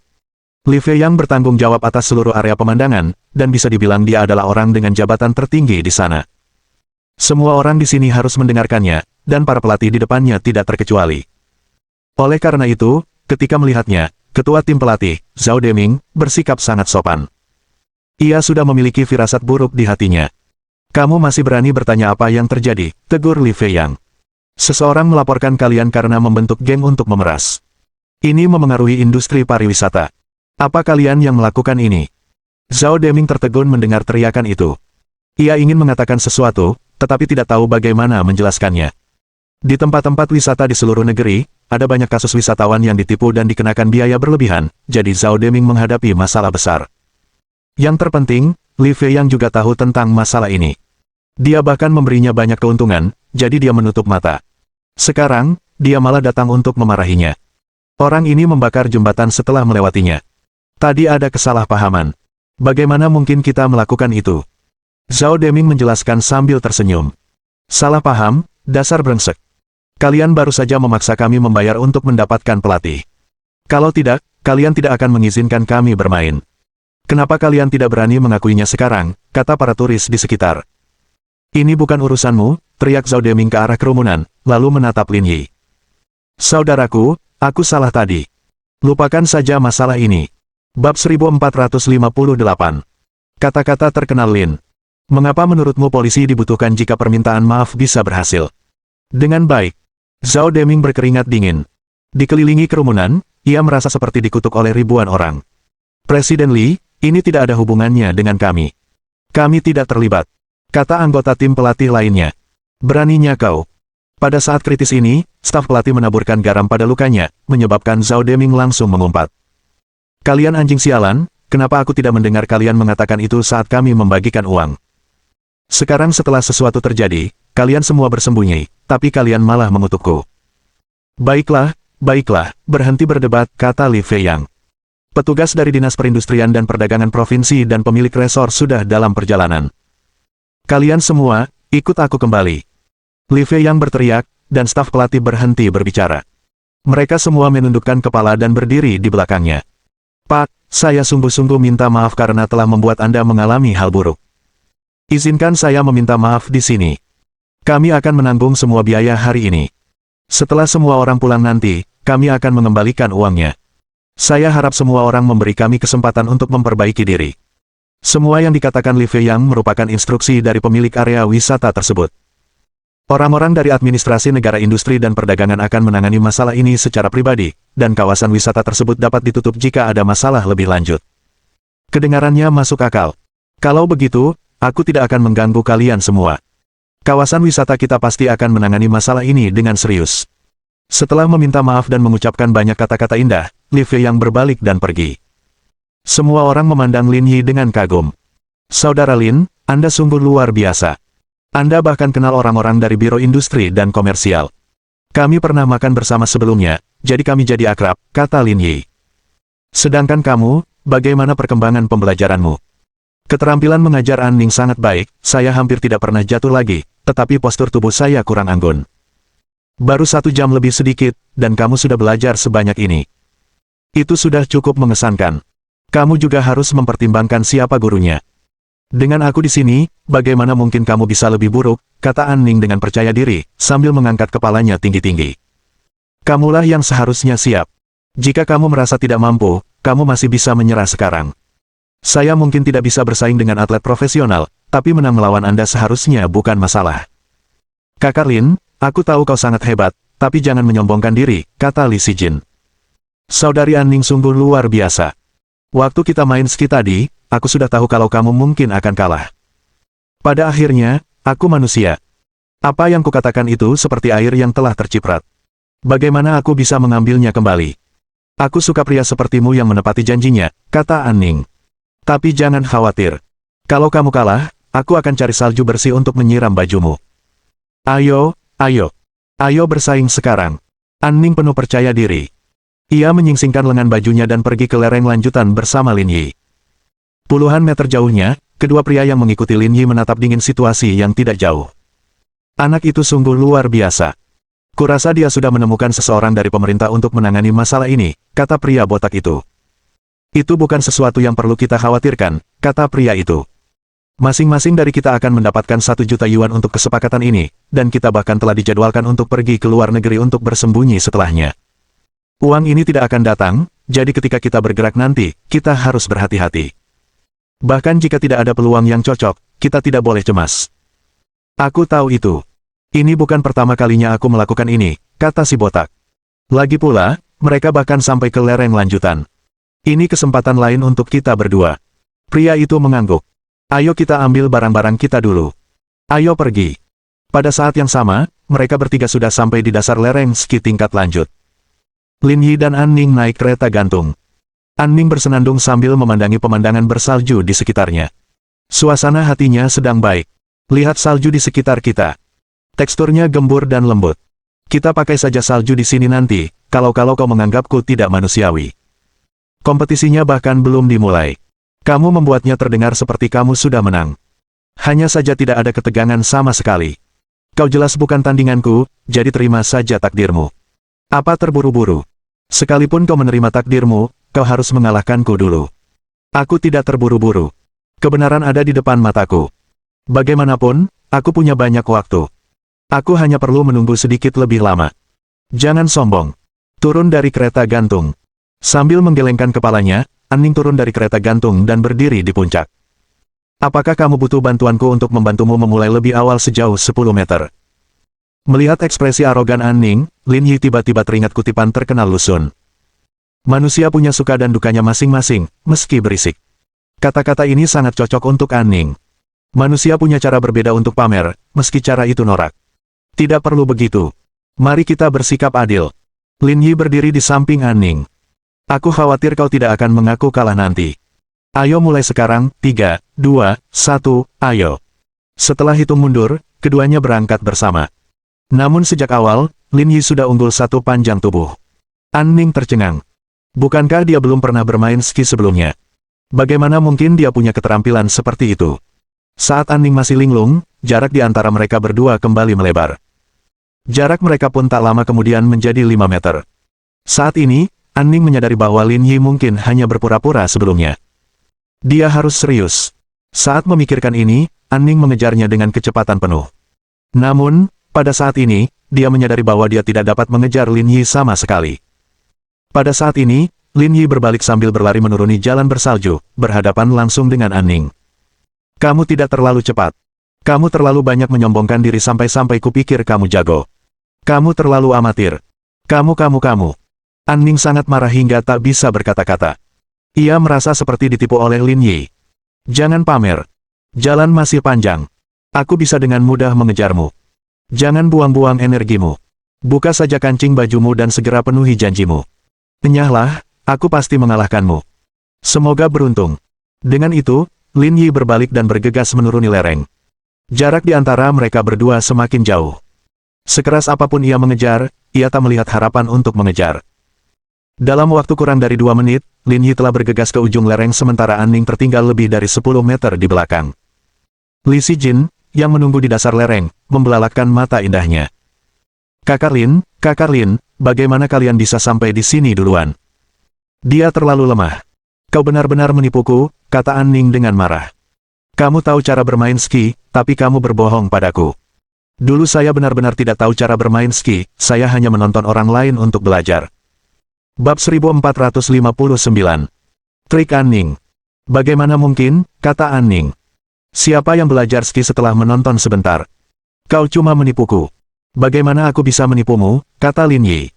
Li Feiyang bertanggung jawab atas seluruh area pemandangan, dan bisa dibilang dia adalah orang dengan jabatan tertinggi di sana. Semua orang di sini harus mendengarkannya, dan para pelatih di depannya tidak terkecuali. Oleh karena itu, ketika melihatnya, ketua tim pelatih, Zhao Deming, bersikap sangat sopan. Ia sudah memiliki firasat buruk di hatinya. Kamu masih berani bertanya apa yang terjadi, tegur Li Feiyang. Seseorang melaporkan kalian karena membentuk geng untuk memeras. Ini memengaruhi industri pariwisata. Apa kalian yang melakukan ini? Zhao Deming tertegun mendengar teriakan itu. Ia ingin mengatakan sesuatu, tetapi tidak tahu bagaimana menjelaskannya. Di tempat-tempat wisata di seluruh negeri, ada banyak kasus wisatawan yang ditipu dan dikenakan biaya berlebihan, jadi Zhao Deming menghadapi masalah besar. Yang terpenting, Li Feiyang juga tahu tentang masalah ini. Dia bahkan memberinya banyak keuntungan, jadi dia menutup mata. Sekarang, dia malah datang untuk memarahinya. Orang ini membakar jembatan setelah melewatinya. Tadi ada kesalahpahaman. Bagaimana mungkin kita melakukan itu? Zhao Deming menjelaskan sambil tersenyum. Salah paham, dasar brengsek. Kalian baru saja memaksa kami membayar untuk mendapatkan pelatih. Kalau tidak, kalian tidak akan mengizinkan kami bermain. Kenapa kalian tidak berani mengakuinya sekarang, kata para turis di sekitar. Ini bukan urusanmu, teriak Zhao Deming ke arah kerumunan, lalu menatap Lin Yi. Saudaraku, aku salah tadi. Lupakan saja masalah ini. Bab 1458. Kata-kata terkenal Lin. Mengapa menurutmu polisi dibutuhkan jika permintaan maaf bisa berhasil? Dengan baik. Zhao Deming berkeringat dingin. Dikelilingi kerumunan, ia merasa seperti dikutuk oleh ribuan orang. Presiden Li, ini tidak ada hubungannya dengan kami. Kami tidak terlibat, kata anggota tim pelatih lainnya. Beraninya kau. Pada saat kritis ini, staf pelatih menaburkan garam pada lukanya, menyebabkan Zhao Deming langsung mengumpat. Kalian anjing sialan, kenapa aku tidak mendengar kalian mengatakan itu saat kami membagikan uang? Sekarang setelah sesuatu terjadi, kalian semua bersembunyi, tapi kalian malah mengutukku. Baiklah, baiklah, berhenti berdebat, kata Li Feiyang. Petugas dari Dinas Perindustrian dan Perdagangan Provinsi dan pemilik resor sudah dalam perjalanan. Kalian semua, ikut aku kembali. Li Feiyang berteriak, dan staf pelatih berhenti berbicara. Mereka semua menundukkan kepala dan berdiri di belakangnya. Pak, saya sungguh-sungguh minta maaf karena telah membuat Anda mengalami hal buruk. Izinkan saya meminta maaf di sini. Kami akan menanggung semua biaya hari ini. Setelah semua orang pulang nanti, kami akan mengembalikan uangnya. Saya harap semua orang memberi kami kesempatan untuk memperbaiki diri. Semua yang dikatakan Li Fei Yang merupakan instruksi dari pemilik area wisata tersebut. Orang-orang dari administrasi negara industri dan perdagangan akan menangani masalah ini secara pribadi, dan kawasan wisata tersebut dapat ditutup jika ada masalah lebih lanjut. Kedengarannya masuk akal. Kalau begitu, aku tidak akan mengganggu kalian semua. Kawasan wisata kita pasti akan menangani masalah ini dengan serius. Setelah meminta maaf dan mengucapkan banyak kata-kata indah, Li Fei Yang berbalik dan pergi. Semua orang memandang Lin Yi dengan kagum. Saudara Lin, Anda sungguh luar biasa. Anda bahkan kenal orang-orang dari Biro Industri dan Komersial. Kami pernah makan bersama sebelumnya, jadi kami jadi akrab, kata Lin Yi. Sedangkan kamu, bagaimana perkembangan pembelajaranmu? Keterampilan mengajar An Ning sangat baik, saya hampir tidak pernah jatuh lagi, tetapi postur tubuh saya kurang anggun. Baru 1 jam lebih sedikit, dan kamu sudah belajar sebanyak ini. Itu sudah cukup mengesankan. Kamu juga harus mempertimbangkan siapa gurunya. Dengan aku di sini, bagaimana mungkin kamu bisa lebih buruk, kata An Ning dengan percaya diri, sambil mengangkat kepalanya tinggi-tinggi. Kamulah yang seharusnya siap. Jika kamu merasa tidak mampu, kamu masih bisa menyerah sekarang. Saya mungkin tidak bisa bersaing dengan atlet profesional, tapi menang melawan Anda seharusnya bukan masalah. Kakak Lin, aku tahu kau sangat hebat, tapi jangan menyombongkan diri, kata Li Sijin. Saudari An Ning sungguh luar biasa. Waktu kita main ski tadi, aku sudah tahu kalau kamu mungkin akan kalah. Pada akhirnya, aku manusia. Apa yang kukatakan itu seperti air yang telah terciprat. Bagaimana aku bisa mengambilnya kembali? Aku suka pria sepertimu yang menepati janjinya, kata An Ning. Tapi jangan khawatir. Kalau kamu kalah, aku akan cari salju bersih untuk menyiram bajumu. Ayo, ayo. Ayo bersaing sekarang. An Ning penuh percaya diri. Ia menyingsingkan lengan bajunya dan pergi ke lereng lanjutan bersama Lin Yi. Puluhan meter jauhnya, kedua pria yang mengikuti Lin Yi menatap dingin situasi yang tidak jauh. Anak itu sungguh luar biasa. Kurasa dia sudah menemukan seseorang dari pemerintah untuk menangani masalah ini, kata pria botak itu. Itu bukan sesuatu yang perlu kita khawatirkan, kata pria itu. Masing-masing dari kita akan mendapatkan 1 juta yuan untuk kesepakatan ini, dan kita bahkan telah dijadwalkan untuk pergi ke luar negeri untuk bersembunyi setelahnya. Uang ini tidak akan datang, jadi ketika kita bergerak nanti, kita harus berhati-hati. Bahkan jika tidak ada peluang yang cocok, kita tidak boleh cemas. Aku tahu itu. Ini bukan pertama kalinya aku melakukan ini, kata si botak. Lagi pula, mereka bahkan sampai ke lereng lanjutan. Ini kesempatan lain untuk kita berdua. Pria itu mengangguk. Ayo kita ambil barang-barang kita dulu. Ayo pergi. Pada saat yang sama, mereka bertiga sudah sampai di dasar lereng ski tingkat lanjut. Lin Yi dan An Ning naik kereta gantung. An Ning bersenandung sambil memandangi pemandangan bersalju di sekitarnya. Suasana hatinya sedang baik. Lihat salju di sekitar kita. Teksturnya gembur dan lembut. Kita pakai saja salju di sini nanti, kalau kau menganggapku tidak manusiawi. Kompetisinya bahkan belum dimulai. Kamu membuatnya terdengar seperti kamu sudah menang. Hanya saja tidak ada ketegangan sama sekali. Kau jelas bukan tandinganku, jadi terima saja takdirmu. Apa terburu-buru? Sekalipun kau menerima takdirmu, kau harus mengalahkanku dulu. Aku tidak terburu-buru. Kebenaran ada di depan mataku. Bagaimanapun, aku punya banyak waktu. Aku hanya perlu menunggu sedikit lebih lama. Jangan sombong. Turun dari kereta gantung. Sambil menggelengkan kepalanya, An Ning turun dari kereta gantung dan berdiri di puncak. Apakah kamu butuh bantuanku untuk membantumu memulai lebih awal sejauh 10 meter? Melihat ekspresi arogan An Ning, Lin Yi tiba-tiba teringat kutipan terkenal Lu Xun. Manusia punya suka dan dukanya masing-masing, meski berisik. Kata-kata ini sangat cocok untuk An Ning. Manusia punya cara berbeda untuk pamer, meski cara itu norak. Tidak perlu begitu. Mari kita bersikap adil. Lin Yi berdiri di samping An Ning. Aku khawatir kau tidak akan mengaku kalah nanti. Ayo mulai sekarang, 3, 2, 1, ayo. Setelah hitung mundur, keduanya berangkat bersama. Namun sejak awal, Lin Yi sudah unggul satu panjang tubuh. An Ning tercengang. Bukankah dia belum pernah bermain ski sebelumnya? Bagaimana mungkin dia punya keterampilan seperti itu? Saat An Ning masih linglung, jarak di antara mereka berdua kembali melebar. Jarak mereka pun tak lama kemudian menjadi 5 meter. Saat ini, An Ning menyadari bahwa Lin Yi mungkin hanya berpura-pura sebelumnya. Dia harus serius. Saat memikirkan ini, An Ning mengejarnya dengan kecepatan penuh. Namun, pada saat ini, dia menyadari bahwa dia tidak dapat mengejar Lin Yi sama sekali. Pada saat ini, Lin Yi berbalik sambil berlari menuruni jalan bersalju, berhadapan langsung dengan An Ning. Kamu tidak terlalu cepat. Kamu terlalu banyak menyombongkan diri sampai-sampai kupikir kamu jago. Kamu terlalu amatir. Kamu. An Ning sangat marah hingga tak bisa berkata-kata. Ia merasa seperti ditipu oleh Lin Yi. Jangan pamer. Jalan masih panjang. Aku bisa dengan mudah mengejarmu. Jangan buang-buang energimu. Buka saja kancing bajumu dan segera penuhi janjimu. Enyahlah, aku pasti mengalahkanmu. Semoga beruntung. Dengan itu, Lin Yi berbalik dan bergegas menuruni lereng. Jarak di antara mereka berdua semakin jauh. Sekeras apapun ia mengejar, ia tak melihat harapan untuk mengejar. Dalam waktu kurang dari 2 menit, Lin Yi telah bergegas ke ujung lereng sementara An Ning tertinggal lebih dari 10 meter di belakang. Li Sijin, yang menunggu di dasar lereng, membelalakkan mata indahnya. Kakak Lin, bagaimana kalian bisa sampai di sini duluan? Dia terlalu lemah. Kau benar-benar menipuku, kata An Ning dengan marah. Kamu tahu cara bermain ski, tapi kamu berbohong padaku. Dulu saya benar-benar tidak tahu cara bermain ski, saya hanya menonton orang lain untuk belajar. Bab 1459. Trik An Ning. Bagaimana mungkin, kata An Ning. Siapa yang belajar ski setelah menonton sebentar? Kau cuma menipuku. Bagaimana aku bisa menipumu, kata Lin Yi.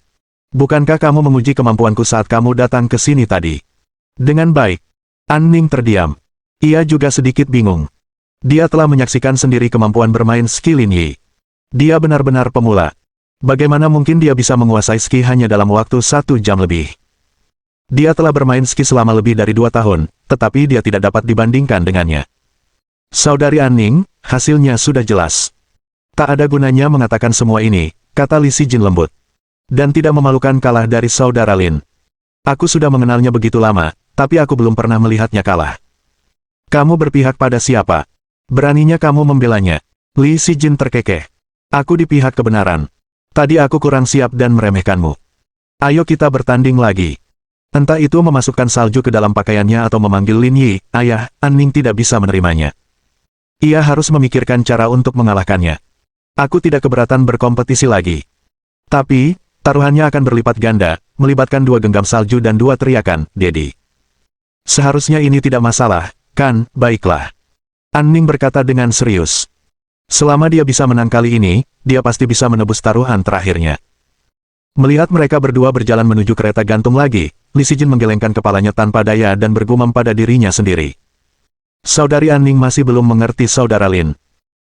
Bukankah kamu menguji kemampuanku saat kamu datang ke sini tadi? Dengan baik. An Ning terdiam. Ia juga sedikit bingung. Dia telah menyaksikan sendiri kemampuan bermain ski Lin Yi. Dia benar-benar pemula. Bagaimana mungkin dia bisa menguasai ski hanya dalam waktu 1 jam lebih? Dia telah bermain ski selama lebih dari 2 tahun, tetapi dia tidak dapat dibandingkan dengannya. Saudari An Ning, hasilnya sudah jelas. Tak ada gunanya mengatakan semua ini, kata Li Sijin lembut. Dan tidak memalukan kalah dari saudara Lin. Aku sudah mengenalnya begitu lama, tapi aku belum pernah melihatnya kalah. Kamu berpihak pada siapa? Beraninya kamu membelanya? Li Sijin terkekeh. Aku di pihak kebenaran. Tadi aku kurang siap dan meremehkanmu. Ayo kita bertanding lagi. Entah itu memasukkan salju ke dalam pakaiannya atau memanggil Lin Yi, ayah, An Ning tidak bisa menerimanya. Ia harus memikirkan cara untuk mengalahkannya. Aku tidak keberatan berkompetisi lagi. Tapi, taruhannya akan berlipat ganda, melibatkan 2 genggam salju dan 2 teriakan, Dedi. Seharusnya ini tidak masalah, kan, baiklah. An Ning berkata dengan serius. Selama dia bisa menang kali ini, dia pasti bisa menebus taruhan terakhirnya. Melihat mereka berdua berjalan menuju kereta gantung lagi, Li Sijin menggelengkan kepalanya tanpa daya dan bergumam pada dirinya sendiri. Saudari An Ning masih belum mengerti saudara Lin.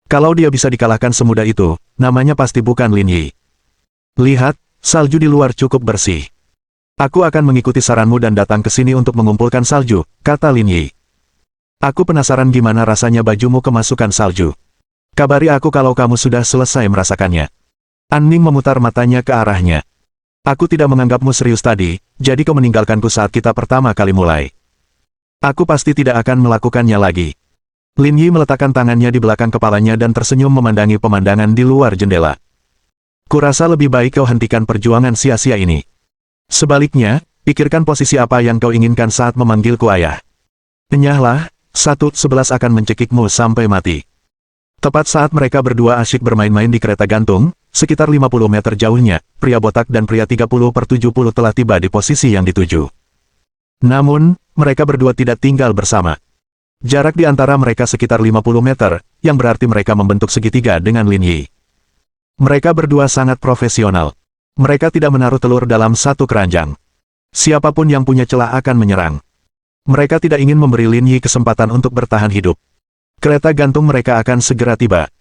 Kalau dia bisa dikalahkan semudah itu, namanya pasti bukan Lin Yi. Lihat, salju di luar cukup bersih. Aku akan mengikuti saranmu dan datang ke sini untuk mengumpulkan salju, kata Lin Yi. Aku penasaran gimana rasanya bajumu kemasukan salju. Kabari aku kalau kamu sudah selesai merasakannya. An Ning memutar matanya ke arahnya. Aku tidak menganggapmu serius tadi, jadi kau meninggalkanku saat kita pertama kali mulai. Aku pasti tidak akan melakukannya lagi. Lin Yi meletakkan tangannya di belakang kepalanya dan tersenyum memandangi pemandangan di luar jendela. Kurasa lebih baik kau hentikan perjuangan sia-sia ini. Sebaliknya, pikirkan posisi apa yang kau inginkan saat memanggilku ayah. Enyahlah, 1/11 akan mencekikmu sampai mati. Tepat saat mereka berdua asyik bermain-main di kereta gantung, sekitar 50 meter jauhnya, pria botak dan pria 30/70 telah tiba di posisi yang dituju. Namun, mereka berdua tidak tinggal bersama. Jarak di antara mereka sekitar 50 meter, yang berarti mereka membentuk segitiga dengan Lin Yi. Mereka berdua sangat profesional. Mereka tidak menaruh telur dalam satu keranjang. Siapapun yang punya celah akan menyerang. Mereka tidak ingin memberi Lin Yi kesempatan untuk bertahan hidup. Kereta gantung mereka akan segera tiba.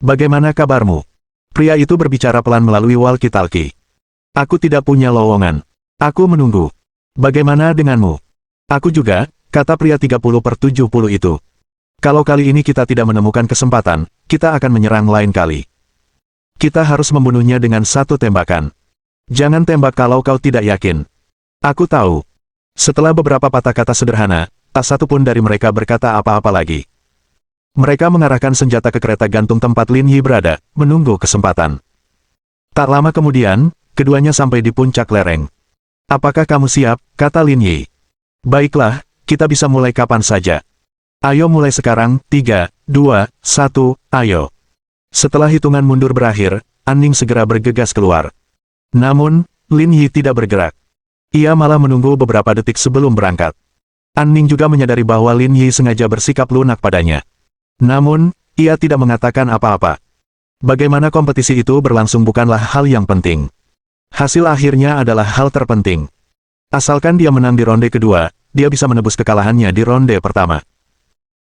Bagaimana kabarmu? Pria itu berbicara pelan melalui walkie-talkie. Aku tidak punya lowongan. Aku menunggu. Bagaimana denganmu? Aku juga, kata pria 30/70 itu. Kalau kali ini kita tidak menemukan kesempatan, kita akan menyerang lain kali. Kita harus membunuhnya dengan 1 tembakan. Jangan tembak kalau kau tidak yakin. Aku tahu. Setelah beberapa patah kata sederhana, tak satu pun dari mereka berkata apa-apa lagi. Mereka mengarahkan senjata ke kereta gantung tempat Lin Yi berada, menunggu kesempatan. Tak lama kemudian, keduanya sampai di puncak lereng. Apakah kamu siap, kata Lin Yi. Baiklah, kita bisa mulai kapan saja. Ayo mulai sekarang, 3, 2, 1, ayo. Setelah hitungan mundur berakhir, An Ning segera bergegas keluar. Namun, Lin Yi tidak bergerak. Ia malah menunggu beberapa detik sebelum berangkat. An Ning juga menyadari bahwa Lin Yi sengaja bersikap lunak padanya. Namun, ia tidak mengatakan apa-apa. Bagaimana kompetisi itu berlangsung bukanlah hal yang penting. Hasil akhirnya adalah hal terpenting. Asalkan dia menang di ronde kedua, dia bisa menebus kekalahannya di ronde pertama.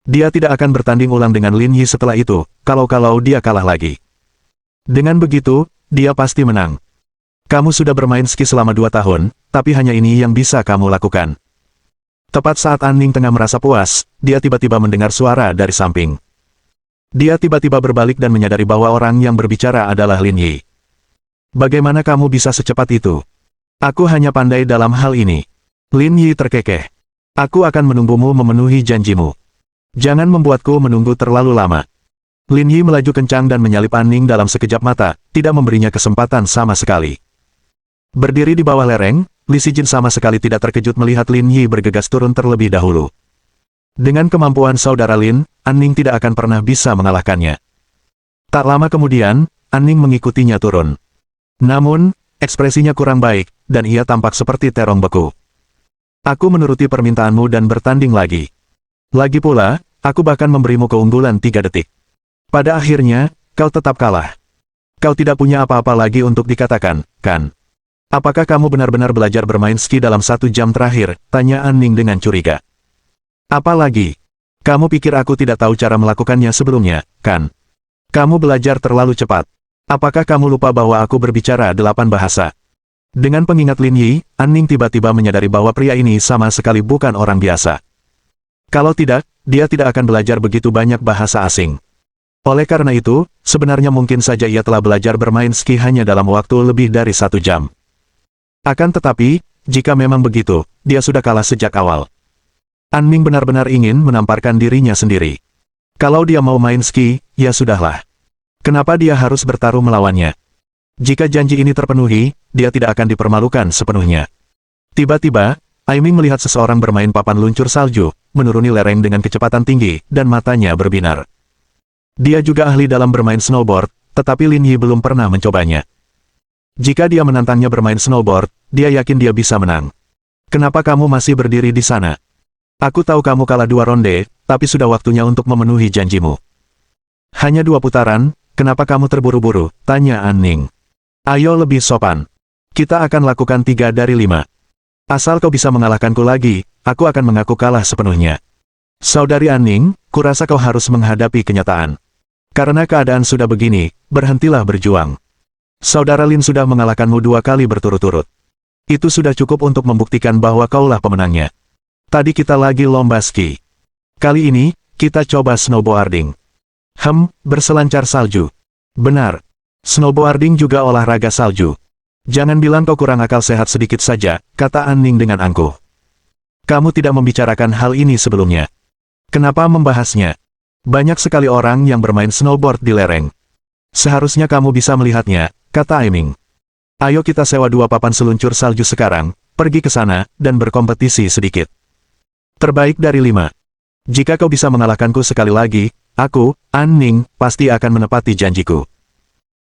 Dia tidak akan bertanding ulang dengan Lin Yi setelah itu, kalau-kalau dia kalah lagi. Dengan begitu, dia pasti menang. Kamu sudah bermain ski selama 2 tahun, tapi hanya ini yang bisa kamu lakukan. Tepat saat An Ning tengah merasa puas, dia tiba-tiba mendengar suara dari samping. Dia tiba-tiba berbalik dan menyadari bahwa orang yang berbicara adalah Lin Yi. Bagaimana kamu bisa secepat itu? Aku hanya pandai dalam hal ini. Lin Yi terkekeh. Aku akan menunggumu memenuhi janjimu. Jangan membuatku menunggu terlalu lama. Lin Yi melaju kencang dan menyalip An Ning dalam sekejap mata, tidak memberinya kesempatan sama sekali. Berdiri di bawah lereng, Li Sijin sama sekali tidak terkejut melihat Lin Yi bergegas turun terlebih dahulu. Dengan kemampuan saudara Lin, An Ning tidak akan pernah bisa mengalahkannya. Tak lama kemudian, An Ning mengikutinya turun. Namun, ekspresinya kurang baik, dan ia tampak seperti terong beku. Aku menuruti permintaanmu dan bertanding lagi. Lagi pula, aku bahkan memberimu keunggulan 3 detik. Pada akhirnya, kau tetap kalah. Kau tidak punya apa-apa lagi untuk dikatakan, kan? Apakah kamu benar-benar belajar bermain ski dalam 1 jam terakhir? Tanya An Ning dengan curiga. Apa lagi? Kamu pikir aku tidak tahu cara melakukannya sebelumnya, kan? Kamu belajar terlalu cepat. Apakah kamu lupa bahwa aku berbicara 8 bahasa? Dengan pengingat Lin Yi, An Ning tiba-tiba menyadari bahwa pria ini sama sekali bukan orang biasa. Kalau tidak, dia tidak akan belajar begitu banyak bahasa asing. Oleh karena itu, sebenarnya mungkin saja ia telah belajar bermain ski hanya dalam waktu lebih dari 1 jam. Akan tetapi, jika memang begitu, dia sudah kalah sejak awal. An Ning benar-benar ingin menamparkan dirinya sendiri. Kalau dia mau main ski, ya sudahlah. Kenapa dia harus bertarung melawannya? Jika janji ini terpenuhi, dia tidak akan dipermalukan sepenuhnya. Tiba-tiba, Aiming melihat seseorang bermain papan luncur salju, menuruni lereng dengan kecepatan tinggi, dan matanya berbinar. Dia juga ahli dalam bermain snowboard, tetapi Lin Yi belum pernah mencobanya. Jika dia menantangnya bermain snowboard, dia yakin dia bisa menang. Kenapa kamu masih berdiri di sana? Aku tahu kamu kalah 2 ronde, tapi sudah waktunya untuk memenuhi janjimu. Hanya 2 putaran, kenapa kamu terburu-buru? Tanya An Ning. Ayo lebih sopan. Kita akan lakukan 3 dari 5. Asal kau bisa mengalahkanku lagi, aku akan mengaku kalah sepenuhnya. Saudari An Ning, kurasa kau harus menghadapi kenyataan. Karena keadaan sudah begini, berhentilah berjuang. Saudara Lin sudah mengalahkanmu 2 kali berturut-turut. Itu sudah cukup untuk membuktikan bahwa kaulah pemenangnya. Tadi kita lagi lomba ski. Kali ini, kita coba snowboarding. Berselancar salju. Benar. Snowboarding juga olahraga salju. Jangan bilang kau kurang akal sehat sedikit saja, kata An Ning dengan angkuh. Kamu tidak membicarakan hal ini sebelumnya. Kenapa membahasnya? Banyak sekali orang yang bermain snowboard di lereng. Seharusnya kamu bisa melihatnya, kata Aiming. Ayo kita sewa 2 papan seluncur salju sekarang, pergi ke sana, dan berkompetisi sedikit. Terbaik dari 5. Jika kau bisa mengalahkanku sekali lagi, aku, An Ning, pasti akan menepati janjiku.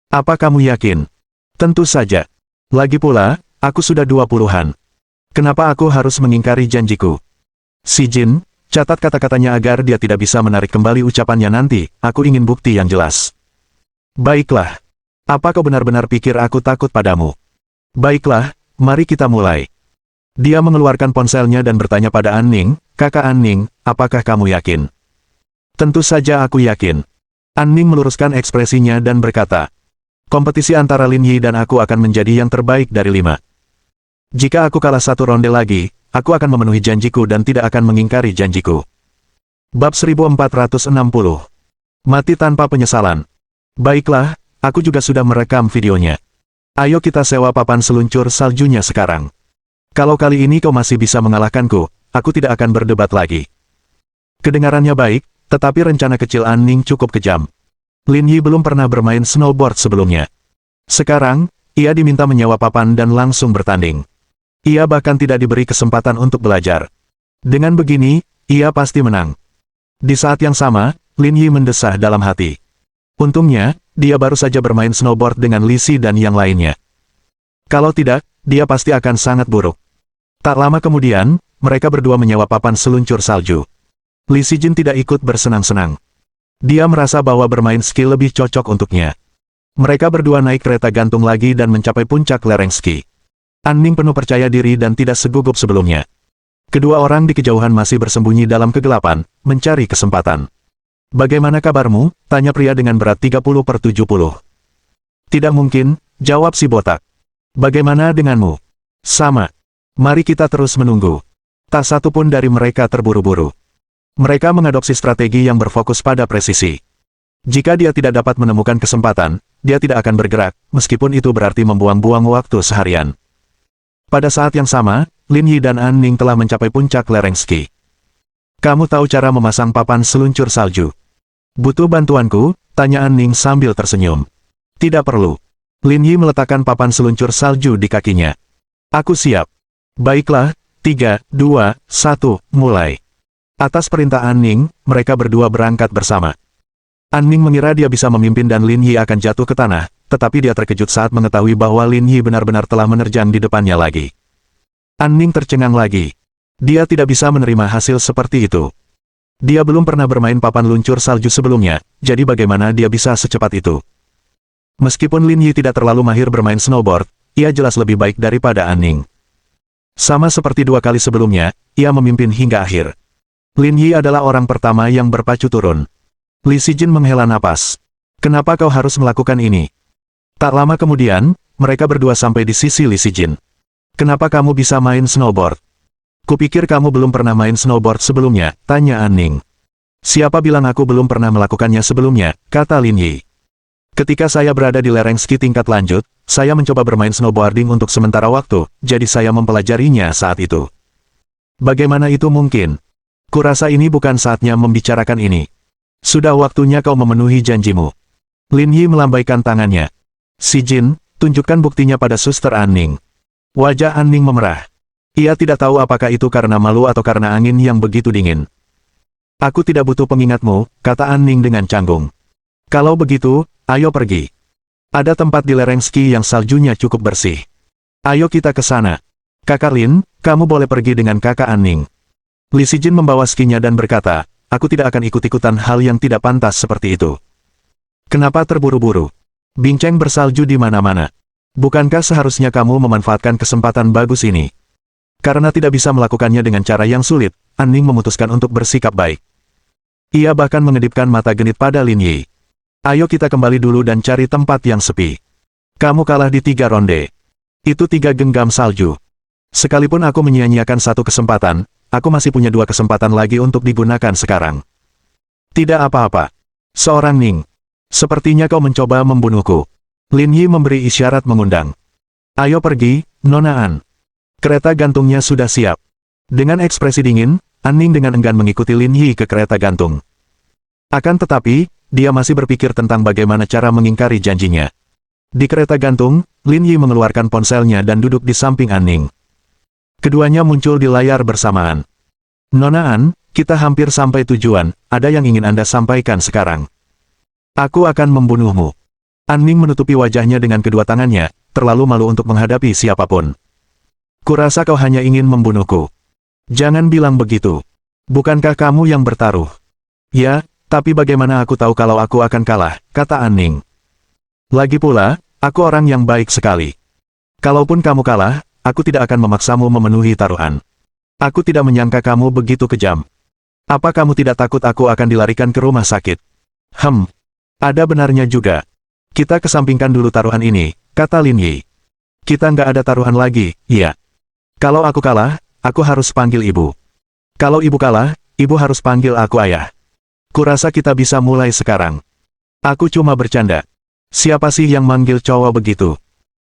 Apa kamu yakin? Tentu saja. Lagi pula, aku sudah 20-an. Kenapa aku harus mengingkari janjiku? Si Jin, catat kata-katanya agar dia tidak bisa menarik kembali ucapannya nanti, aku ingin bukti yang jelas. Baiklah. Apa kau benar-benar pikir aku takut padamu? Baiklah, mari kita mulai. Dia mengeluarkan ponselnya dan bertanya pada An Ning, Kakak An Ning, apakah kamu yakin? Tentu saja aku yakin. An Ning meluruskan ekspresinya dan berkata, kompetisi antara Lin Yi dan aku akan menjadi yang terbaik dari 5. Jika aku kalah 1 ronde lagi, aku akan memenuhi janjiku dan tidak akan mengingkari janjiku. Bab 1460. Mati tanpa penyesalan. Baiklah, aku juga sudah merekam videonya. Ayo kita sewa papan seluncur saljunya sekarang. Kalau kali ini kau masih bisa mengalahkanku, aku tidak akan berdebat lagi. Kedengarannya baik, tetapi rencana kecil An Ning cukup kejam. Lin Yi belum pernah bermain snowboard sebelumnya. Sekarang, ia diminta menyewa papan dan langsung bertanding. Ia bahkan tidak diberi kesempatan untuk belajar. Dengan begini, ia pasti menang. Di saat yang sama, Lin Yi mendesah dalam hati. Untungnya, dia baru saja bermain snowboard dengan Li Si dan yang lainnya. Kalau tidak, dia pasti akan sangat buruk. Tak lama kemudian, mereka berdua menyewa papan seluncur salju. Li Sijin tidak ikut bersenang-senang. Dia merasa bahwa bermain ski lebih cocok untuknya. Mereka berdua naik kereta gantung lagi dan mencapai puncak lereng ski. An Ning penuh percaya diri dan tidak segugup sebelumnya. Kedua orang di kejauhan masih bersembunyi dalam kegelapan, mencari kesempatan. "Bagaimana kabarmu?" tanya pria dengan berat 30/70. "Tidak mungkin," jawab si botak. "Bagaimana denganmu?" "Sama. Mari kita terus menunggu." Tak satu pun dari mereka terburu-buru. Mereka mengadopsi strategi yang berfokus pada presisi. Jika dia tidak dapat menemukan kesempatan, dia tidak akan bergerak, meskipun itu berarti membuang-buang waktu seharian. Pada saat yang sama, Lin Yi dan An Ning telah mencapai puncak lereng ski. "Kamu tahu cara memasang papan seluncur salju?" "Butuh bantuanku?" tanya An Ning sambil tersenyum. "Tidak perlu." Lin Yi meletakkan papan seluncur salju di kakinya. "Aku siap." "Baiklah, 3, 2, 1, mulai." Atas perintah An Ning, mereka berdua berangkat bersama. An Ning mengira dia bisa memimpin dan Lin Yi akan jatuh ke tanah, tetapi dia terkejut saat mengetahui bahwa Lin Yi benar-benar telah menerjang di depannya lagi. An Ning tercengang lagi. Dia tidak bisa menerima hasil seperti itu. Dia belum pernah bermain papan luncur salju sebelumnya, jadi bagaimana dia bisa secepat itu? Meskipun Lin Yi tidak terlalu mahir bermain snowboard, ia jelas lebih baik daripada An Ning. Sama seperti 2 kali sebelumnya, ia memimpin hingga akhir. Lin Yi adalah orang pertama yang berpacu turun. Li Sijin menghela napas. "Kenapa kau harus melakukan ini?" Tak lama kemudian, mereka berdua sampai di sisi Li Sijin. "Kenapa kamu bisa main snowboard?" "Kupikir kamu belum pernah main snowboard sebelumnya," tanya An Ning. "Siapa bilang aku belum pernah melakukannya sebelumnya," kata Lin Yi. "Ketika saya berada di lereng ski tingkat lanjut, saya mencoba bermain snowboarding untuk sementara waktu, jadi saya mempelajarinya saat itu." "Bagaimana itu mungkin? Kurasa ini bukan saatnya membicarakan ini. Sudah waktunya kau memenuhi janjimu." Lin Yi melambaikan tangannya. "Sijin, tunjukkan buktinya pada Suster An Ning." Wajah An Ning memerah. Ia tidak tahu apakah itu karena malu atau karena angin yang begitu dingin. "Aku tidak butuh pengingatmu," kata An Ning dengan canggung. "Kalau begitu, ayo pergi. Ada tempat di lereng ski yang saljunya cukup bersih. Ayo kita ke sana. Kakak Lin, kamu boleh pergi dengan kakak An Ning." Li Sijin membawa skinya dan berkata, "Aku tidak akan ikut-ikutan hal yang tidak pantas seperti itu." "Kenapa terburu-buru? Bincang bersalju di mana-mana. Bukankah seharusnya kamu memanfaatkan kesempatan bagus ini?" Karena tidak bisa melakukannya dengan cara yang sulit, An Ning memutuskan untuk bersikap baik. Ia bahkan mengedipkan mata genit pada Lin Yi. "Ayo kita kembali dulu dan cari tempat yang sepi. Kamu kalah di 3 ronde. Itu 3 genggam salju. Sekalipun aku menyia-nyiakan 1 kesempatan, aku masih punya 2 kesempatan lagi untuk digunakan sekarang." "Tidak apa-apa. Seorang Ning. Sepertinya kau mencoba membunuhku." Lin Yi memberi isyarat mengundang. "Ayo pergi, Nona An." Kereta gantungnya sudah siap. Dengan ekspresi dingin, An Ning dengan enggan mengikuti Lin Yi ke kereta gantung. Akan tetapi, dia masih berpikir tentang bagaimana cara mengingkari janjinya. Di kereta gantung, Lin Yi mengeluarkan ponselnya dan duduk di samping An Ning. Keduanya muncul di layar bersamaan. "Nona An, kita hampir sampai tujuan, ada yang ingin Anda sampaikan sekarang." "Aku akan membunuhmu." An Ning menutupi wajahnya dengan kedua tangannya, terlalu malu untuk menghadapi siapapun. "Kurasa kau hanya ingin membunuhku. Jangan bilang begitu. Bukankah kamu yang bertaruh?" "Ya, tapi bagaimana aku tahu kalau aku akan kalah," kata An Ning. "Lagi pula, aku orang yang baik sekali. Kalaupun kamu kalah, aku tidak akan memaksamu memenuhi taruhan. Aku tidak menyangka kamu begitu kejam. Apa kamu tidak takut aku akan dilarikan ke rumah sakit?" Ada benarnya juga. "Kita kesampingkan dulu taruhan ini," kata Lin Yi. "Kita nggak ada taruhan lagi, iya. Kalau aku kalah, aku harus panggil ibu. Kalau ibu kalah, ibu harus panggil aku ayah. Kurasa kita bisa mulai sekarang." "Aku cuma bercanda. Siapa sih yang manggil cowok begitu?"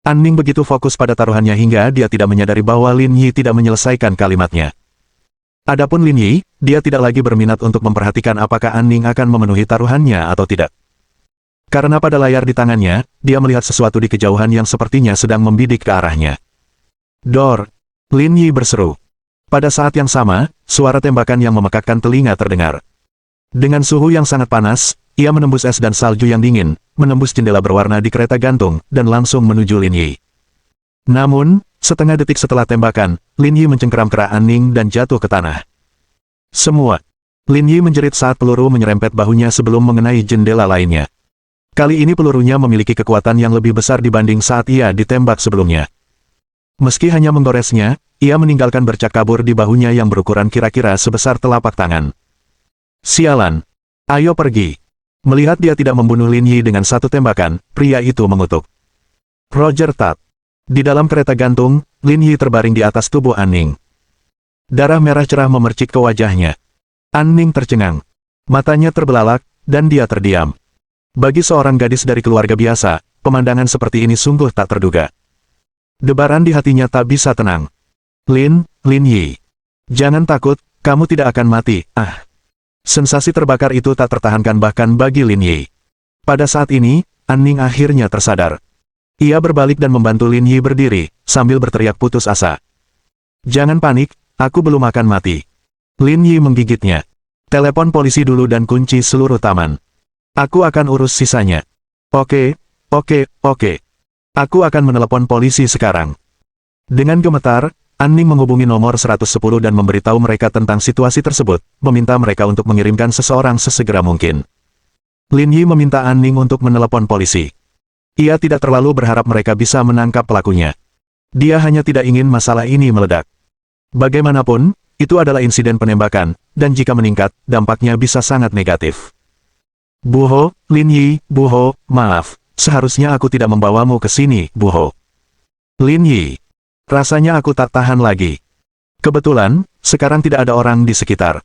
An Ning begitu fokus pada taruhannya hingga dia tidak menyadari bahwa Lin Yi tidak menyelesaikan kalimatnya. Adapun Lin Yi, dia tidak lagi berminat untuk memperhatikan apakah An Ning akan memenuhi taruhannya atau tidak. Karena pada layar di tangannya, dia melihat sesuatu di kejauhan yang sepertinya sedang membidik ke arahnya. "Dor!" Lin Yi berseru. Pada saat yang sama, suara tembakan yang memekakkan telinga terdengar. Dengan suhu yang sangat panas, ia menembus es dan salju yang dingin, menembus jendela berwarna di kereta gantung, dan langsung menuju Lin Yi. Namun, Setengah detik setelah tembakan, Lin Yi mencengkeram kera Anning dan jatuh ke tanah. Semua. Lin Yi menjerit saat peluru menyerempet bahunya sebelum mengenai jendela lainnya. Kali ini pelurunya memiliki kekuatan yang lebih besar dibanding saat ia ditembak sebelumnya. Meski hanya menggoresnya, ia meninggalkan bercak kabur di bahunya yang berukuran kira-kira sebesar telapak tangan. Sialan. Ayo pergi. Melihat dia tidak membunuh Lin Yi dengan satu tembakan, pria itu mengutuk. Roger Tat. Di dalam kereta gantung, Lin Yi terbaring di atas tubuh Anning. Darah merah cerah memercik ke wajahnya. Anning tercengang. Matanya terbelalak, dan dia terdiam. Bagi seorang gadis dari keluarga biasa, pemandangan seperti ini sungguh tak terduga. Debaran di hatinya tak bisa tenang. Lin Yi. Jangan takut, kamu tidak akan mati, Sensasi terbakar itu tak tertahankan bahkan bagi Lin Yi. Pada saat ini, Anning akhirnya tersadar. Ia berbalik dan membantu Lin Yi berdiri, sambil berteriak putus asa. Jangan panik, aku belum akan mati. Lin Yi menggigitnya. Telepon polisi dulu dan kunci seluruh taman. Aku akan urus sisanya. Oke. Aku akan menelepon polisi sekarang. Dengan gemetar, Anning menghubungi nomor 110 dan memberitahu mereka tentang situasi tersebut, meminta mereka untuk mengirimkan seseorang sesegera mungkin. Lin Yi meminta Anning untuk menelepon polisi. Ia tidak terlalu berharap mereka bisa menangkap pelakunya. Dia hanya tidak ingin masalah ini meledak. Bagaimanapun, itu adalah insiden penembakan, dan jika meningkat, dampaknya bisa sangat negatif. Buho, Lin Yi, Buho, maaf, seharusnya aku tidak membawamu ke sini, Buho. Lin Yi. Rasanya aku tak tahan lagi. Kebetulan, sekarang tidak ada orang di sekitar.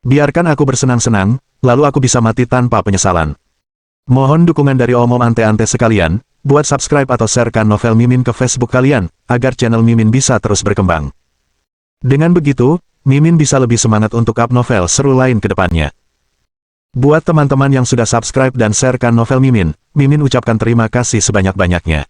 Biarkan aku bersenang-senang, lalu aku bisa mati tanpa penyesalan. Mohon dukungan dari omom ante-ante sekalian, buat subscribe atau sharekan novel Mimin ke Facebook kalian, agar channel Mimin bisa terus berkembang. Dengan begitu, Mimin bisa lebih semangat untuk up novel seru lain ke depannya. Buat teman-teman yang sudah subscribe dan sharekan novel Mimin, Mimin ucapkan terima kasih sebanyak-banyaknya.